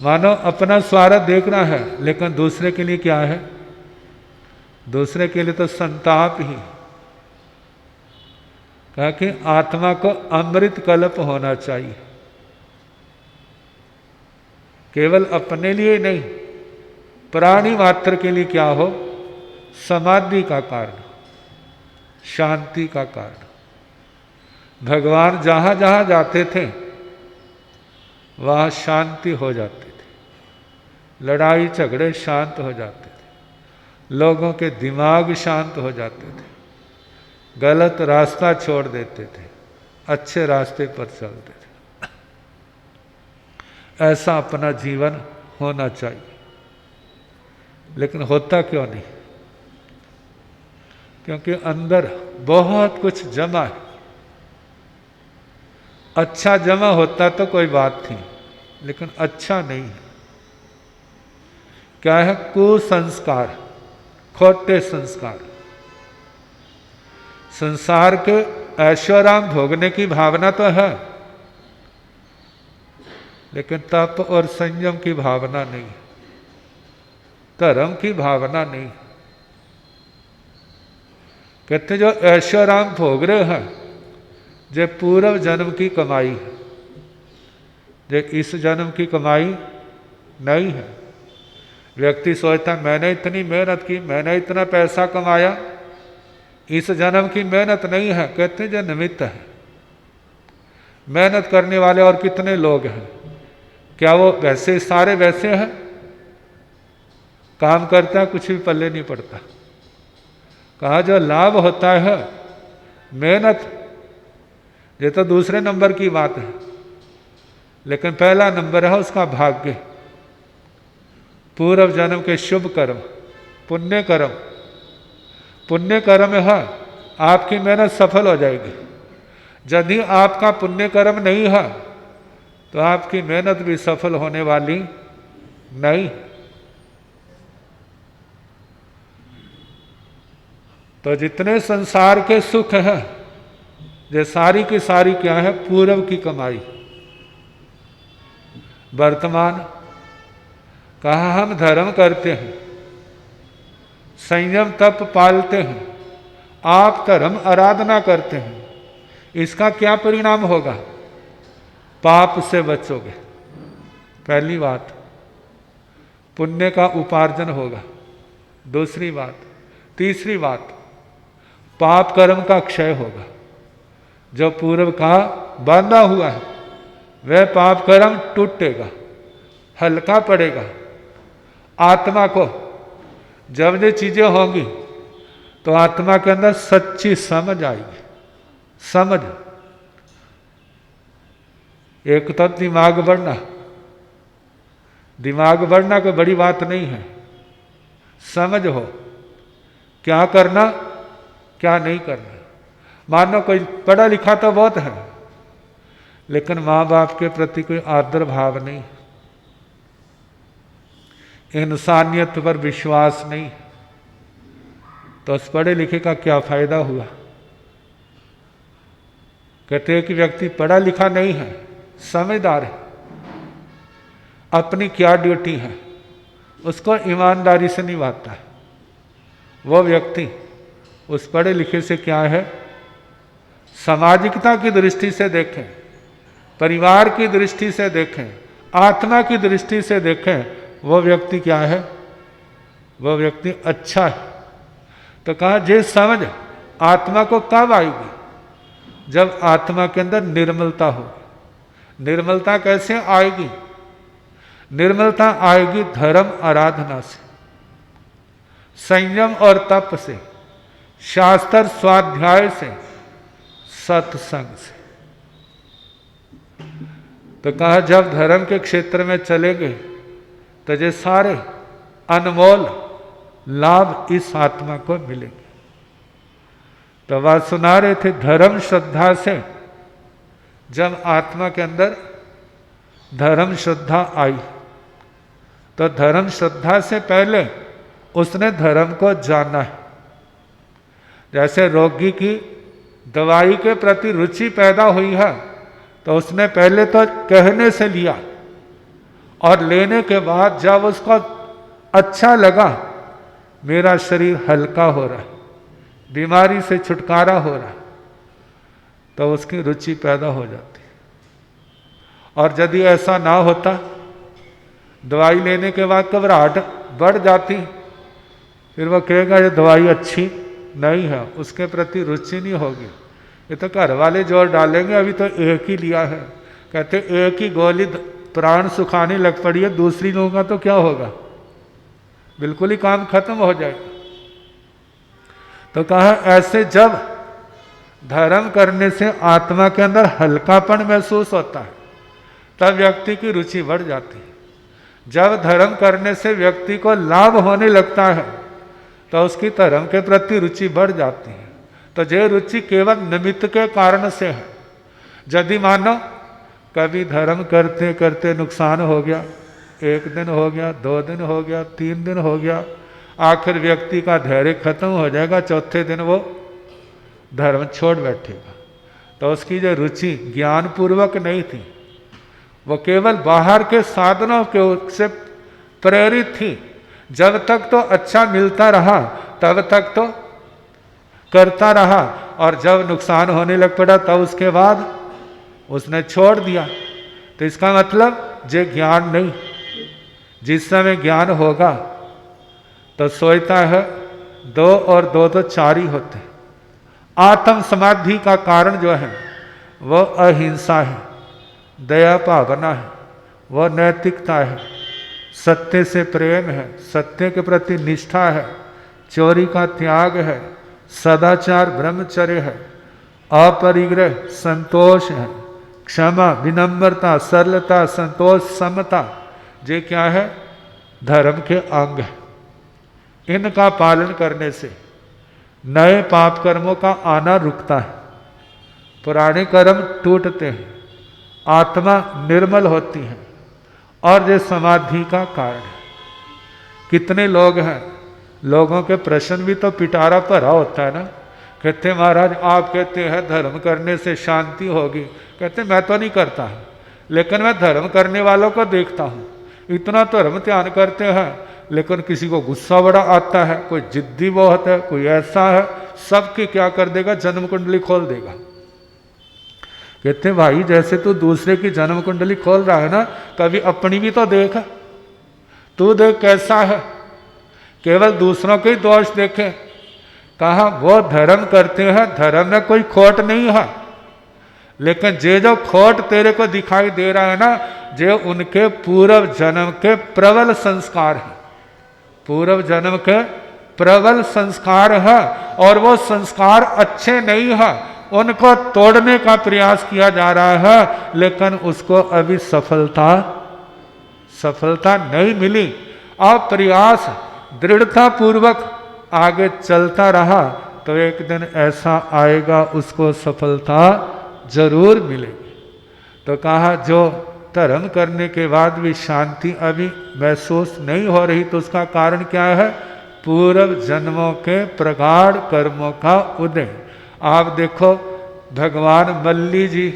Speaker 2: मानो अपना स्वार्थ देखना है, लेकिन दूसरे के लिए क्या है? दूसरे के लिए तो संताप ही। कहा कि आत्मा को अमृत कल्प होना चाहिए, केवल अपने लिए नहीं, प्राणी मात्र के लिए क्या हो? समाधि का कारण, शांति का कारण। भगवान जहाँ जहाँ जाते थे वहाँ शांति हो जाती थी, लड़ाई झगड़े शांत हो जाते थे, लोगों के दिमाग शांत हो जाते थे, गलत रास्ता छोड़ देते थे, अच्छे रास्ते पर चलते थे। ऐसा अपना जीवन होना चाहिए, लेकिन होता क्यों नहीं? क्योंकि अंदर बहुत कुछ जमा है। अच्छा जमा होता तो कोई बात थी, लेकिन अच्छा नहीं है। क्या है? कुसंस्कार, खोटे संस्कार। संसार के ऐशोराम भोगने की भावना तो है, लेकिन तप और संयम की भावना नहीं, धर्म की भावना नहीं। कहते जो ऐशोराम भोग रहे हैं, जो पूर्व जन्म की कमाई है, जो इस जन्म की कमाई नहीं है। व्यक्ति सोचता मैंने इतनी मेहनत की, मैंने इतना पैसा कमाया, इस जन्म की मेहनत नहीं है। कहते जो निमित्त है। मेहनत करने वाले और कितने लोग हैं, क्या वो वैसे सारे वैसे हैं? काम करता है, कुछ भी पल्ले नहीं पड़ता। कहा जो लाभ होता है मेहनत, ये तो दूसरे नंबर की बात है, लेकिन पहला नंबर है उसका भाग्य, पूर्व जन्म के शुभ कर्म, पुण्य कर्म। पुण्य कर्म है, आपकी मेहनत सफल हो जाएगी। यदि आपका पुण्य कर्म नहीं है तो आपकी मेहनत भी सफल होने वाली नहीं। तो जितने संसार के सुख हैं, ये सारी की सारी क्या है? पूर्व की कमाई। वर्तमान कहा हम धर्म करते हैं, संयम तप पालते हैं, आप धर्म आराधना करते हैं, इसका क्या परिणाम होगा? पाप से बचोगे, पहली बात। पुण्य का उपार्जन होगा, दूसरी बात। तीसरी बात, पाप कर्म का क्षय होगा। जो पूर्व का बांधा हुआ है वह पाप कर्म टूटेगा, हल्का पड़ेगा। आत्मा को जब ये चीजें होंगी तो आत्मा के अंदर सच्ची समझ आएगी। समझ, एक तो दिमाग बढ़ना, दिमाग बढ़ना कोई बड़ी बात नहीं है। समझ हो क्या करना क्या नहीं करना। मानो कोई पढ़ा लिखा तो बहुत है, लेकिन माँ बाप के प्रति कोई आदर भाव नहीं, इंसानियत पर विश्वास नहीं, तो उस पढ़े लिखे का क्या फायदा हुआ? कहते हैं कि व्यक्ति पढ़ा लिखा नहीं है, समझदार है, अपनी क्या ड्यूटी है उसको ईमानदारी से निभाता है, वो व्यक्ति उस पढ़े लिखे से क्या है? सामाजिकता की दृष्टि से देखें, परिवार की दृष्टि से देखें, आत्मा की दृष्टि से देखें, वो व्यक्ति क्या है? वो व्यक्ति अच्छा है। तो कहा जे समझ आत्मा को कब आएगी? जब आत्मा के अंदर निर्मलता हो। निर्मलता कैसे आएगी? निर्मलता आएगी धर्म आराधना से, संयम और तप से, शास्त्र स्वाध्याय से, सत्संग से। तो कहा जब धर्म के क्षेत्र में चलेंगे तो ये सारे अनमोल लाभ इस आत्मा को मिलेंगे। तो बात सुना रहे थे, धर्म श्रद्धा से जब आत्मा के अंदर धर्म श्रद्धा आई तो धर्म श्रद्धा से पहले उसने धर्म को जाना है। जैसे रोगी की दवाई के प्रति रुचि पैदा हुई है तो उसने पहले तो कहने से लिया, और लेने के बाद जब उसको अच्छा लगा, मेरा शरीर हल्का हो रहा है, बीमारी से छुटकारा हो रहा है, तो उसकी रुचि पैदा हो जाती। और यदि ऐसा ना होता, दवाई लेने के बाद घबराहट बढ़ जाती, फिर वो कहेगा ये दवाई अच्छी नहीं है, उसके प्रति रुचि नहीं होगी। ये तो घर वाले जोर डालेंगे, अभी तो एक ही लिया है, कहते एक ही गोली प्राण सुखाने लग पड़ी है, दूसरी लोगों का तो क्या होगा? बिल्कुल ही काम खत्म हो जाएगा। तो कहा ऐसे जब धर्म करने से आत्मा के अंदर हल्कापन महसूस होता है तब व्यक्ति की रुचि बढ़ जाती है। जब धर्म करने से व्यक्ति को लाभ होने लगता है तो उसकी धर्म के प्रति रुचि बढ़ जाती है। तो ये रुचि केवल निमित्त के कारण से है। यदि मानो कभी धर्म करते करते नुकसान हो गया, 1 दिन हो गया, 2 दिन हो गया, 3 दिन हो गया, आखिर व्यक्ति का धैर्य खत्म हो जाएगा, चौथे दिन वो धर्म छोड़ बैठेगा। तो उसकी जो रुचि ज्ञान पूर्वक नहीं थी, वो केवल बाहर के साधनों के से प्रेरित थी। जब तक तो अच्छा मिलता रहा तब तक तो करता रहा, और जब नुकसान होने लग पड़ा तब उसके बाद उसने छोड़ दिया। तो इसका मतलब ये ज्ञान नहीं। जिस समय ज्ञान होगा तो सोचता है 2 और 2 तो 4 ही होते। आत्म समाधि का कारण जो है वो अहिंसा है, दया भावना है, वह नैतिकता है, सत्य से प्रेम है, सत्य के प्रति निष्ठा है, चोरी का त्याग है, सदाचार ब्रह्मचर्य है, अपरिग्रह संतोष है, क्षमा विनम्रता सरलता संतोष समता, ये क्या है? धर्म के अंग है। इनका पालन करने से नए पाप कर्मों का आना रुकता है, पुराने कर्म टूटते हैं, आत्मा निर्मल होती है और ये समाधि का कारण है। कितने लोग हैं, लोगों के प्रश्न भी तो पिटारा भरा होता है ना। कहते महाराज आप कहते हैं धर्म करने से शांति होगी, कहते मैं तो नहीं करता, लेकिन मैं धर्म करने वालों को देखता हूँ, इतना धर्म ध्यान करते हैं, लेकिन किसी को गुस्सा बड़ा आता है, कोई जिद्दी बहुत है, कोई ऐसा है, सबकी क्या कर देगा? जन्म कुंडली खोल देगा। कहते भाई जैसे तू दूसरे की जन्म कुंडली खोल रहा है ना, कभी अपनी भी तो देख, तू देख कैसा है। केवल दूसरों के ही दोष देखे। कहा वो धर्म करते हैं, धर्म में कोई खोट नहीं है, लेकिन जे जो खोट तेरे को दिखाई दे रहा है ना, जे उनके पूर्व जन्म के प्रबल संस्कार है, पूर्व जन्म के प्रबल संस्कार है, और वो संस्कार अच्छे नहीं है, उनको तोड़ने का प्रयास किया जा रहा है, लेकिन उसको अभी सफलता नहीं मिली। अब प्रयास दृढ़ता पूर्वक आगे चलता रहा तो एक दिन ऐसा आएगा उसको सफलता जरूर मिलेगी। तो कहा जो धर्म करने के बाद भी शांति अभी महसूस नहीं हो रही, तो उसका कारण क्या है? पूर्व जन्मों के प्रगाढ़ कर्मों का उदय। आप देखो भगवान मल्ली जी,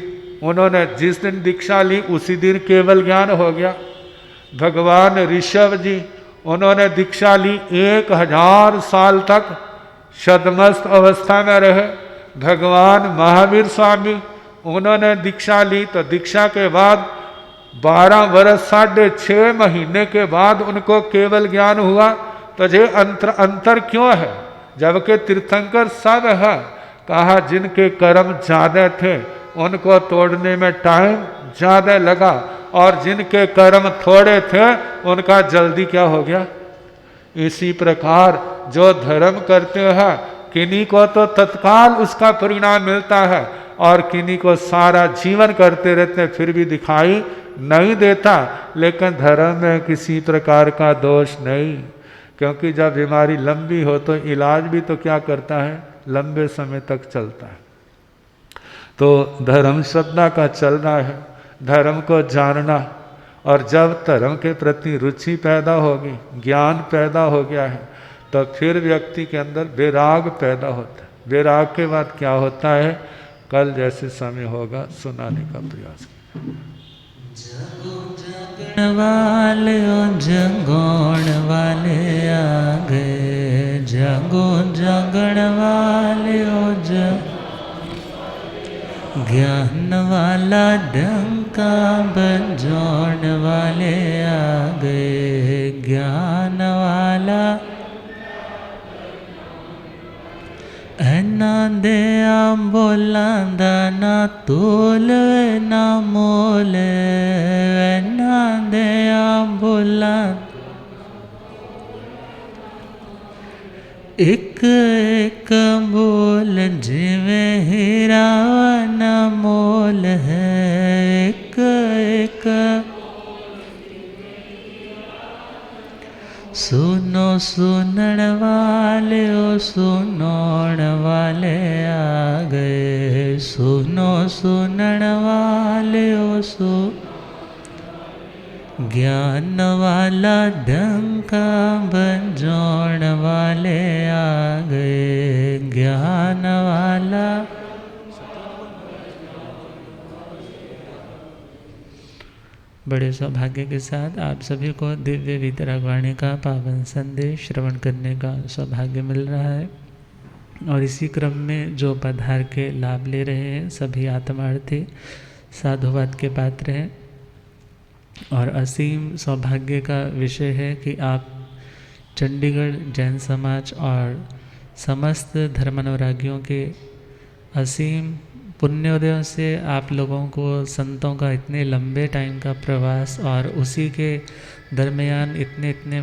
Speaker 2: उन्होंने जिस दिन दीक्षा ली उसी दिन केवल ज्ञान हो गया। भगवान ऋषभ जी, उन्होंने दीक्षा ली, 1000 साल तक छद्मस्त अवस्था में रहे। भगवान महावीर स्वामी, उन्होंने दीक्षा ली तो दीक्षा के बाद 12 वर्ष 6.5 महीने के बाद उनको केवल ज्ञान हुआ। तो ये अंतर क्यों है? जबकि तीर्थंकर सब है। कहा जिनके कर्म ज्यादा थे उनको तोड़ने में टाइम ज्यादा लगा, और जिनके कर्म थोड़े थे उनका जल्दी क्या हो गया। इसी प्रकार जो धर्म करते हैं, किन्हीं को तो तत्काल उसका परिणाम मिलता है, और किन्हीं को सारा जीवन करते रहते हैं फिर भी दिखाई नहीं देता। लेकिन धर्म में किसी प्रकार का दोष नहीं, क्योंकि जब बीमारी लंबी हो तो इलाज भी तो क्या करता है? लंबे समय तक चलता है। तो धर्म श्रद्धा का चलना है, धर्म को जानना, और जब धर्म के प्रति रुचि पैदा होगी, ज्ञान पैदा हो गया है, तो फिर व्यक्ति के अंदर वैराग पैदा होता है। वैराग के बाद क्या होता है? कल जैसे समय होगा सुनाने का प्रयास
Speaker 3: वाले जगोण वाले आ गए, जगो जगण वाले ज्ञान वाला डंका बजाण वाले आ गए, ज्ञान वाला ना दया बोलांदा ना तोल ना मोल, ना दया बोला एक एक बोल जिवें हीरा ना मोल है, एक एक सुनो सुनण वाले ओ सुनोण वाले आ गए, सुनो सुनण वाले ओ ज्ञान वाला डंका बजाण वाले आ गए, ज्ञान वाला। बड़े सौभाग्य के साथ आप सभी को दिव्य वीतरागवाणी का पावन संदेश श्रवण करने का सौभाग्य मिल रहा है, और इसी क्रम में जो पधार के लाभ ले रहे हैं सभी आत्मार्थी साधुवाद के पात्र हैं। और असीम सौभाग्य का विषय है कि आप चंडीगढ़ जैन समाज और समस्त धर्मानुरागियों के असीम पुण्योदयों से आप लोगों को संतों का इतने लंबे टाइम का प्रवास और उसी के दरमियान इतने इतने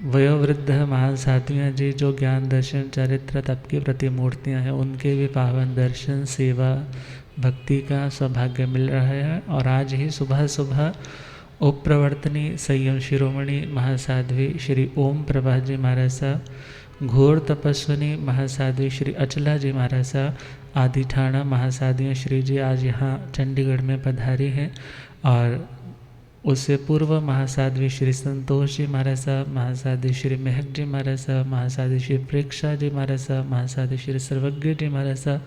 Speaker 3: वयोवृद्ध महान साधुयाँ जी जो ज्ञान दर्शन चरित्र तप की प्रतिमूर्तियाँ हैं, उनके भी पावन दर्शन सेवा भक्ति का सौभाग्य मिल रहा है। और आज ही सुबह सुबह उप प्रवर्तनी संयम शिरोमणि महासाध्वी श्री ओम प्रभा जी महाराज साहब, घोर तपस्विनी महासाध्वी श्री अचला जी महाराज साहब, आदि ठाणा महासाध्वी श्री जी आज यहाँ चंडीगढ़ में पधारी हैं। और उससे पूर्व महासाध्वी श्री संतोष जी महाराज साहब, महासाध्वी श्री महक जी महाराज साहब, महासाध्वी श्री प्रेक्षा जी महाराज साहब, महासाध्वी श्री सर्वज्ञ जी महाराज साहब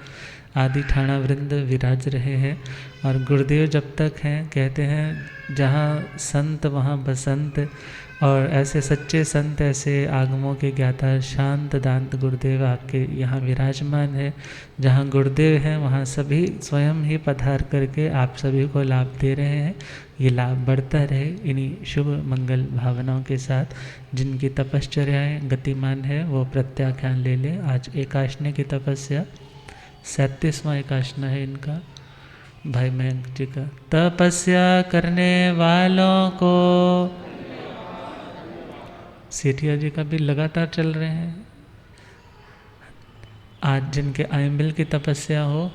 Speaker 3: आदि ठाणा वृंद विराज रहे हैं। और गुरुदेव जब तक हैं, कहते हैं जहाँ संत वहाँ बसंत, और ऐसे सच्चे संत, ऐसे आगमों के ज्ञाता शांत दांत गुरुदेव आपके यहाँ विराजमान है। जहाँ गुरुदेव हैं वहाँ सभी स्वयं ही पधार करके आप सभी को लाभ दे रहे हैं। ये लाभ बढ़ता रहे इन्हीं शुभ मंगल भावनाओं के साथ। जिनकी तपश्चर्याएँ गतिमान है वो प्रत्याख्यान ले लें। आज एकाशने की तपस्या 37वां एकाशना है इनका, भाई मयंक जी का। तपस्या करने वालों को, सेठिया जी का भी लगातार चल रहे हैं। आज जिनके आयम्बिल की तपस्या हो,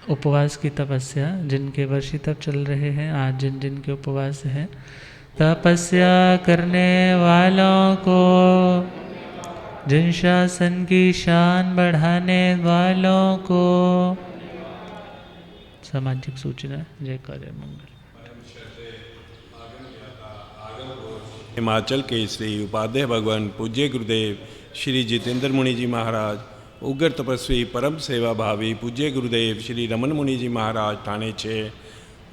Speaker 3: उपवास की तपस्या, जिनके वर्षी तप चल रहे हैं, आज जिन जिनके उपवास हैं, तपस्या करने वालों को, जिन शासन की शान बढ़ाने वालों को। सामाजिक सूचना। जय कार्य मंगल।
Speaker 5: हिमाचल के श्री उपाध्याय भगवान पूज्य गुरुदेव श्री जितेंद्र मुनि जी महाराज, उग्र तपस्वी परम सेवा भावी पूज्य गुरुदेव श्री रमन मुनि जी महाराज ठाणे 6,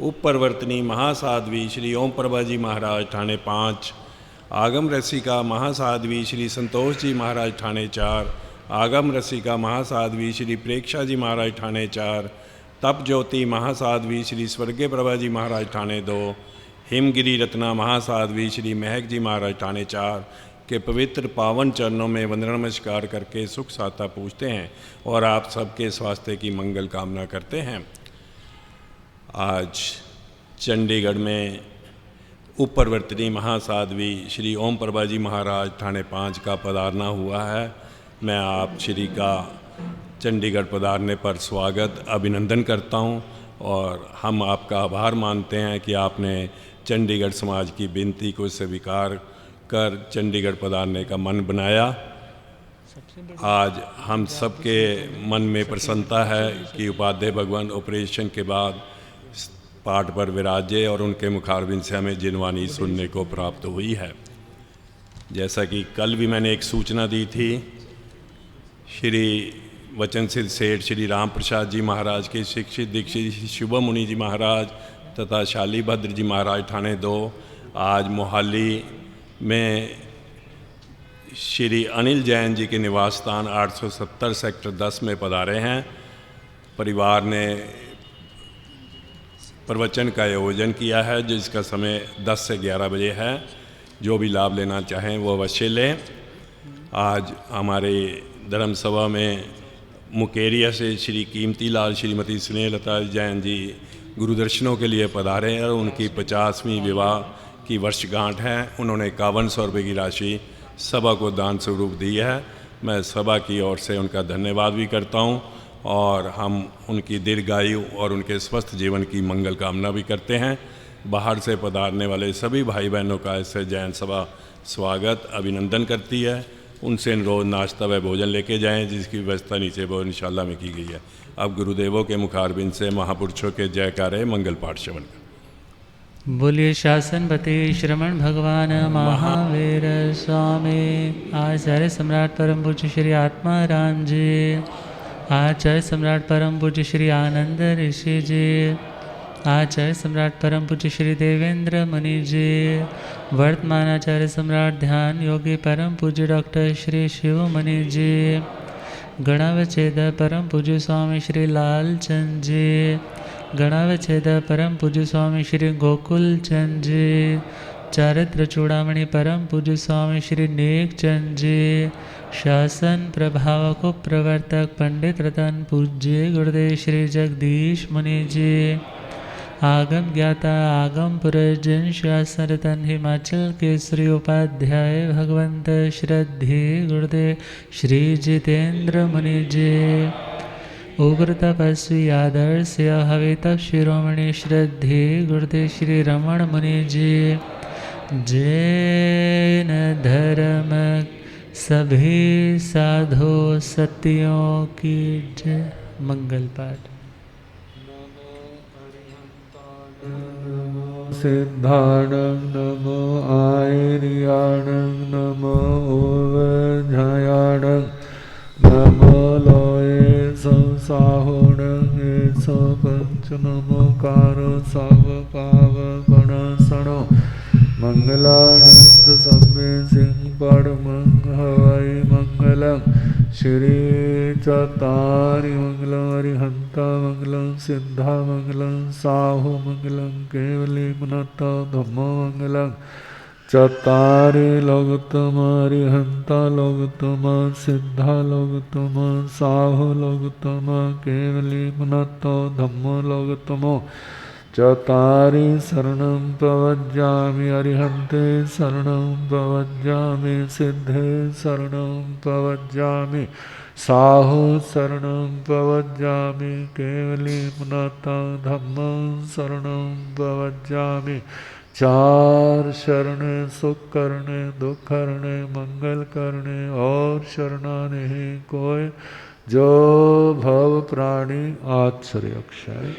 Speaker 5: उप प्रवर्तनी महासाध्वी श्री ओम प्रभा जी महाराज ठाणे 5, आगम रसिका महासाध्वी श्री संतोष जी महाराज ठाणे 4, आगम रसिका महासाध्वी श्री प्रेक्षा जी महाराज ठाणे 4, तप ज्योति महासाध्वी श्री स्वर्गीय प्रभा जी महाराज ठाणे 2, हिमगिरी रत्ना महासाध्वी श्री महक जी महाराज ठाणे 4 के पवित्र पावन चरणों में वंदना नमस्कार करके सुख साता पूछते हैं और आप सबके स्वास्थ्य की मंगल कामना करते हैं। आज चंडीगढ़ में उप प्रवर्तनी महासाध्वी श्री ओम प्रभा जी महाराज ठाणे 5 का पधारना हुआ है। मैं आप श्री का चंडीगढ़ पधारने पर स्वागत अभिनंदन करता हूं और हम आपका आभार मानते हैं कि आपने चंडीगढ़ समाज की विनती को स्वीकार कर चंडीगढ़ पधारने का मन बनाया। आज हम सबके मन में प्रसन्नता है कि उपाध्याय भगवान ऑपरेशन के बाद पाठ पर विराजे और उनके मुखारबिंद से हमें जिनवानी सुनने को प्राप्त हुई है। जैसा कि कल भी मैंने एक सूचना दी थी, श्री वचन सिद्ध सेठ श्री राम प्रसाद जी महाराज के शिक्षित दीक्षित शुभ मुनि जी महाराज तथा शाली भद्र जी महाराज ठाणे 2 आज मोहाली में श्री अनिल जैन जी के निवास स्थान 870 सेक्टर 10 में पधारे हैं। परिवार ने प्रवचन का आयोजन किया है जिसका समय 10 से 11 बजे है। जो भी लाभ लेना चाहें वो अवश्य लें। आज हमारे धर्म सभा में मुकेरिया से श्री कीमती लाल श्रीमती स्नेहलता जैन जी गुरुदर्शनों के लिए पधारे हैं और उनकी 50वीं विवाह की वर्षगांठ है। उन्होंने 5100 रुपये की राशि सभा को दान स्वरूप दी है। मैं सभा की ओर से उनका धन्यवाद भी करता हूं और हम उनकी दीर्घायु और उनके स्वस्थ जीवन की मंगल कामना भी करते हैं। बाहर से पधारने वाले सभी भाई बहनों का इससे जैन सभा स्वागत अभिनंदन करती है। उनसे अनुरोध नाश्ता व भोजन लेके जाएं जिसकी व्यवस्था नीचे इंशाल्लाह में की गई है। अब गुरुदेवों के मुखारबिंद से महापुरुषों के जयकारे मंगल पाठ श्रवण कर।
Speaker 3: बोलिए शासनपति श्रमण भगवान महावीर स्वामी। आचार्य सम्राट परम पूज्य श्री आत्मा राम जी, आचार्य सम्राट परम पूज्य श्री आनंद ऋषि जी, आचार्य सम्राट परम पूज्य श्री देवेंद्र मुनि जी, वर्तमान आचार्य सम्राट ध्यान योगी परम पूज्य डॉक्टर श्री शिव मुनि जी, गणावच्छेद परम पूज्य स्वामी श्री लाल चंद जी, गणावच्छेद परम पूज्य स्वामी श्री गोकुल चंद जी, चारित्र चूड़ामणि परम पूज्य स्वामी श्री नेकचंद जी, शासन प्रभाव को प्रवर्तक पंडित रतन पूज्य गुरुदेव श्री जगदीश मुनि जी, आगम ज्ञाता आगम पुरजन शासन रतन हिमाचल केसरी उपाध्याय भगवंत श्रद्धे गुरुदेव श्री जितेंद्र मुनि जी, उग्र तपस्वी आदर्श हवित शिरोमणि श्रद्धे गुरुदेव श्री रमण मुनि जी, जैन धर्म सभी साधु सतियों की जय। मंगल पाठ।
Speaker 2: सिद्धाणं नमो आयर्याणं नमो ओवझयाणं नमो लोये संसाहोणं एषो पंच नमोकार सर्वपावपणसणो मंगलानंद सम्मे सिंह परमं हवै मंगलं श्री चतारि मंगलं हरिहंता मंगलं सिद्धा मंगलं साहु मंगलं केवली मुनता धम्मो मंगलं चतारि लोकतम हरिहंता लोकतम सिद्धा लोकतम साहु लोकतम केवली मुनता धम्मो लोकतमो चतारि शरणं प्रवज्जामि अरिहन्ते शरणं प्रवज्जामि सिद्धे शरणं प्रवज्जामि साहु शरणं प्रवज्जामि केवली मुनता धम्मं शरणं प्रवज्जामि। चार शरणे सुख करने दुख करने मंगल करने और शरणा नहीं कोई जो भव प्राणी आश्चर्य अक्षय।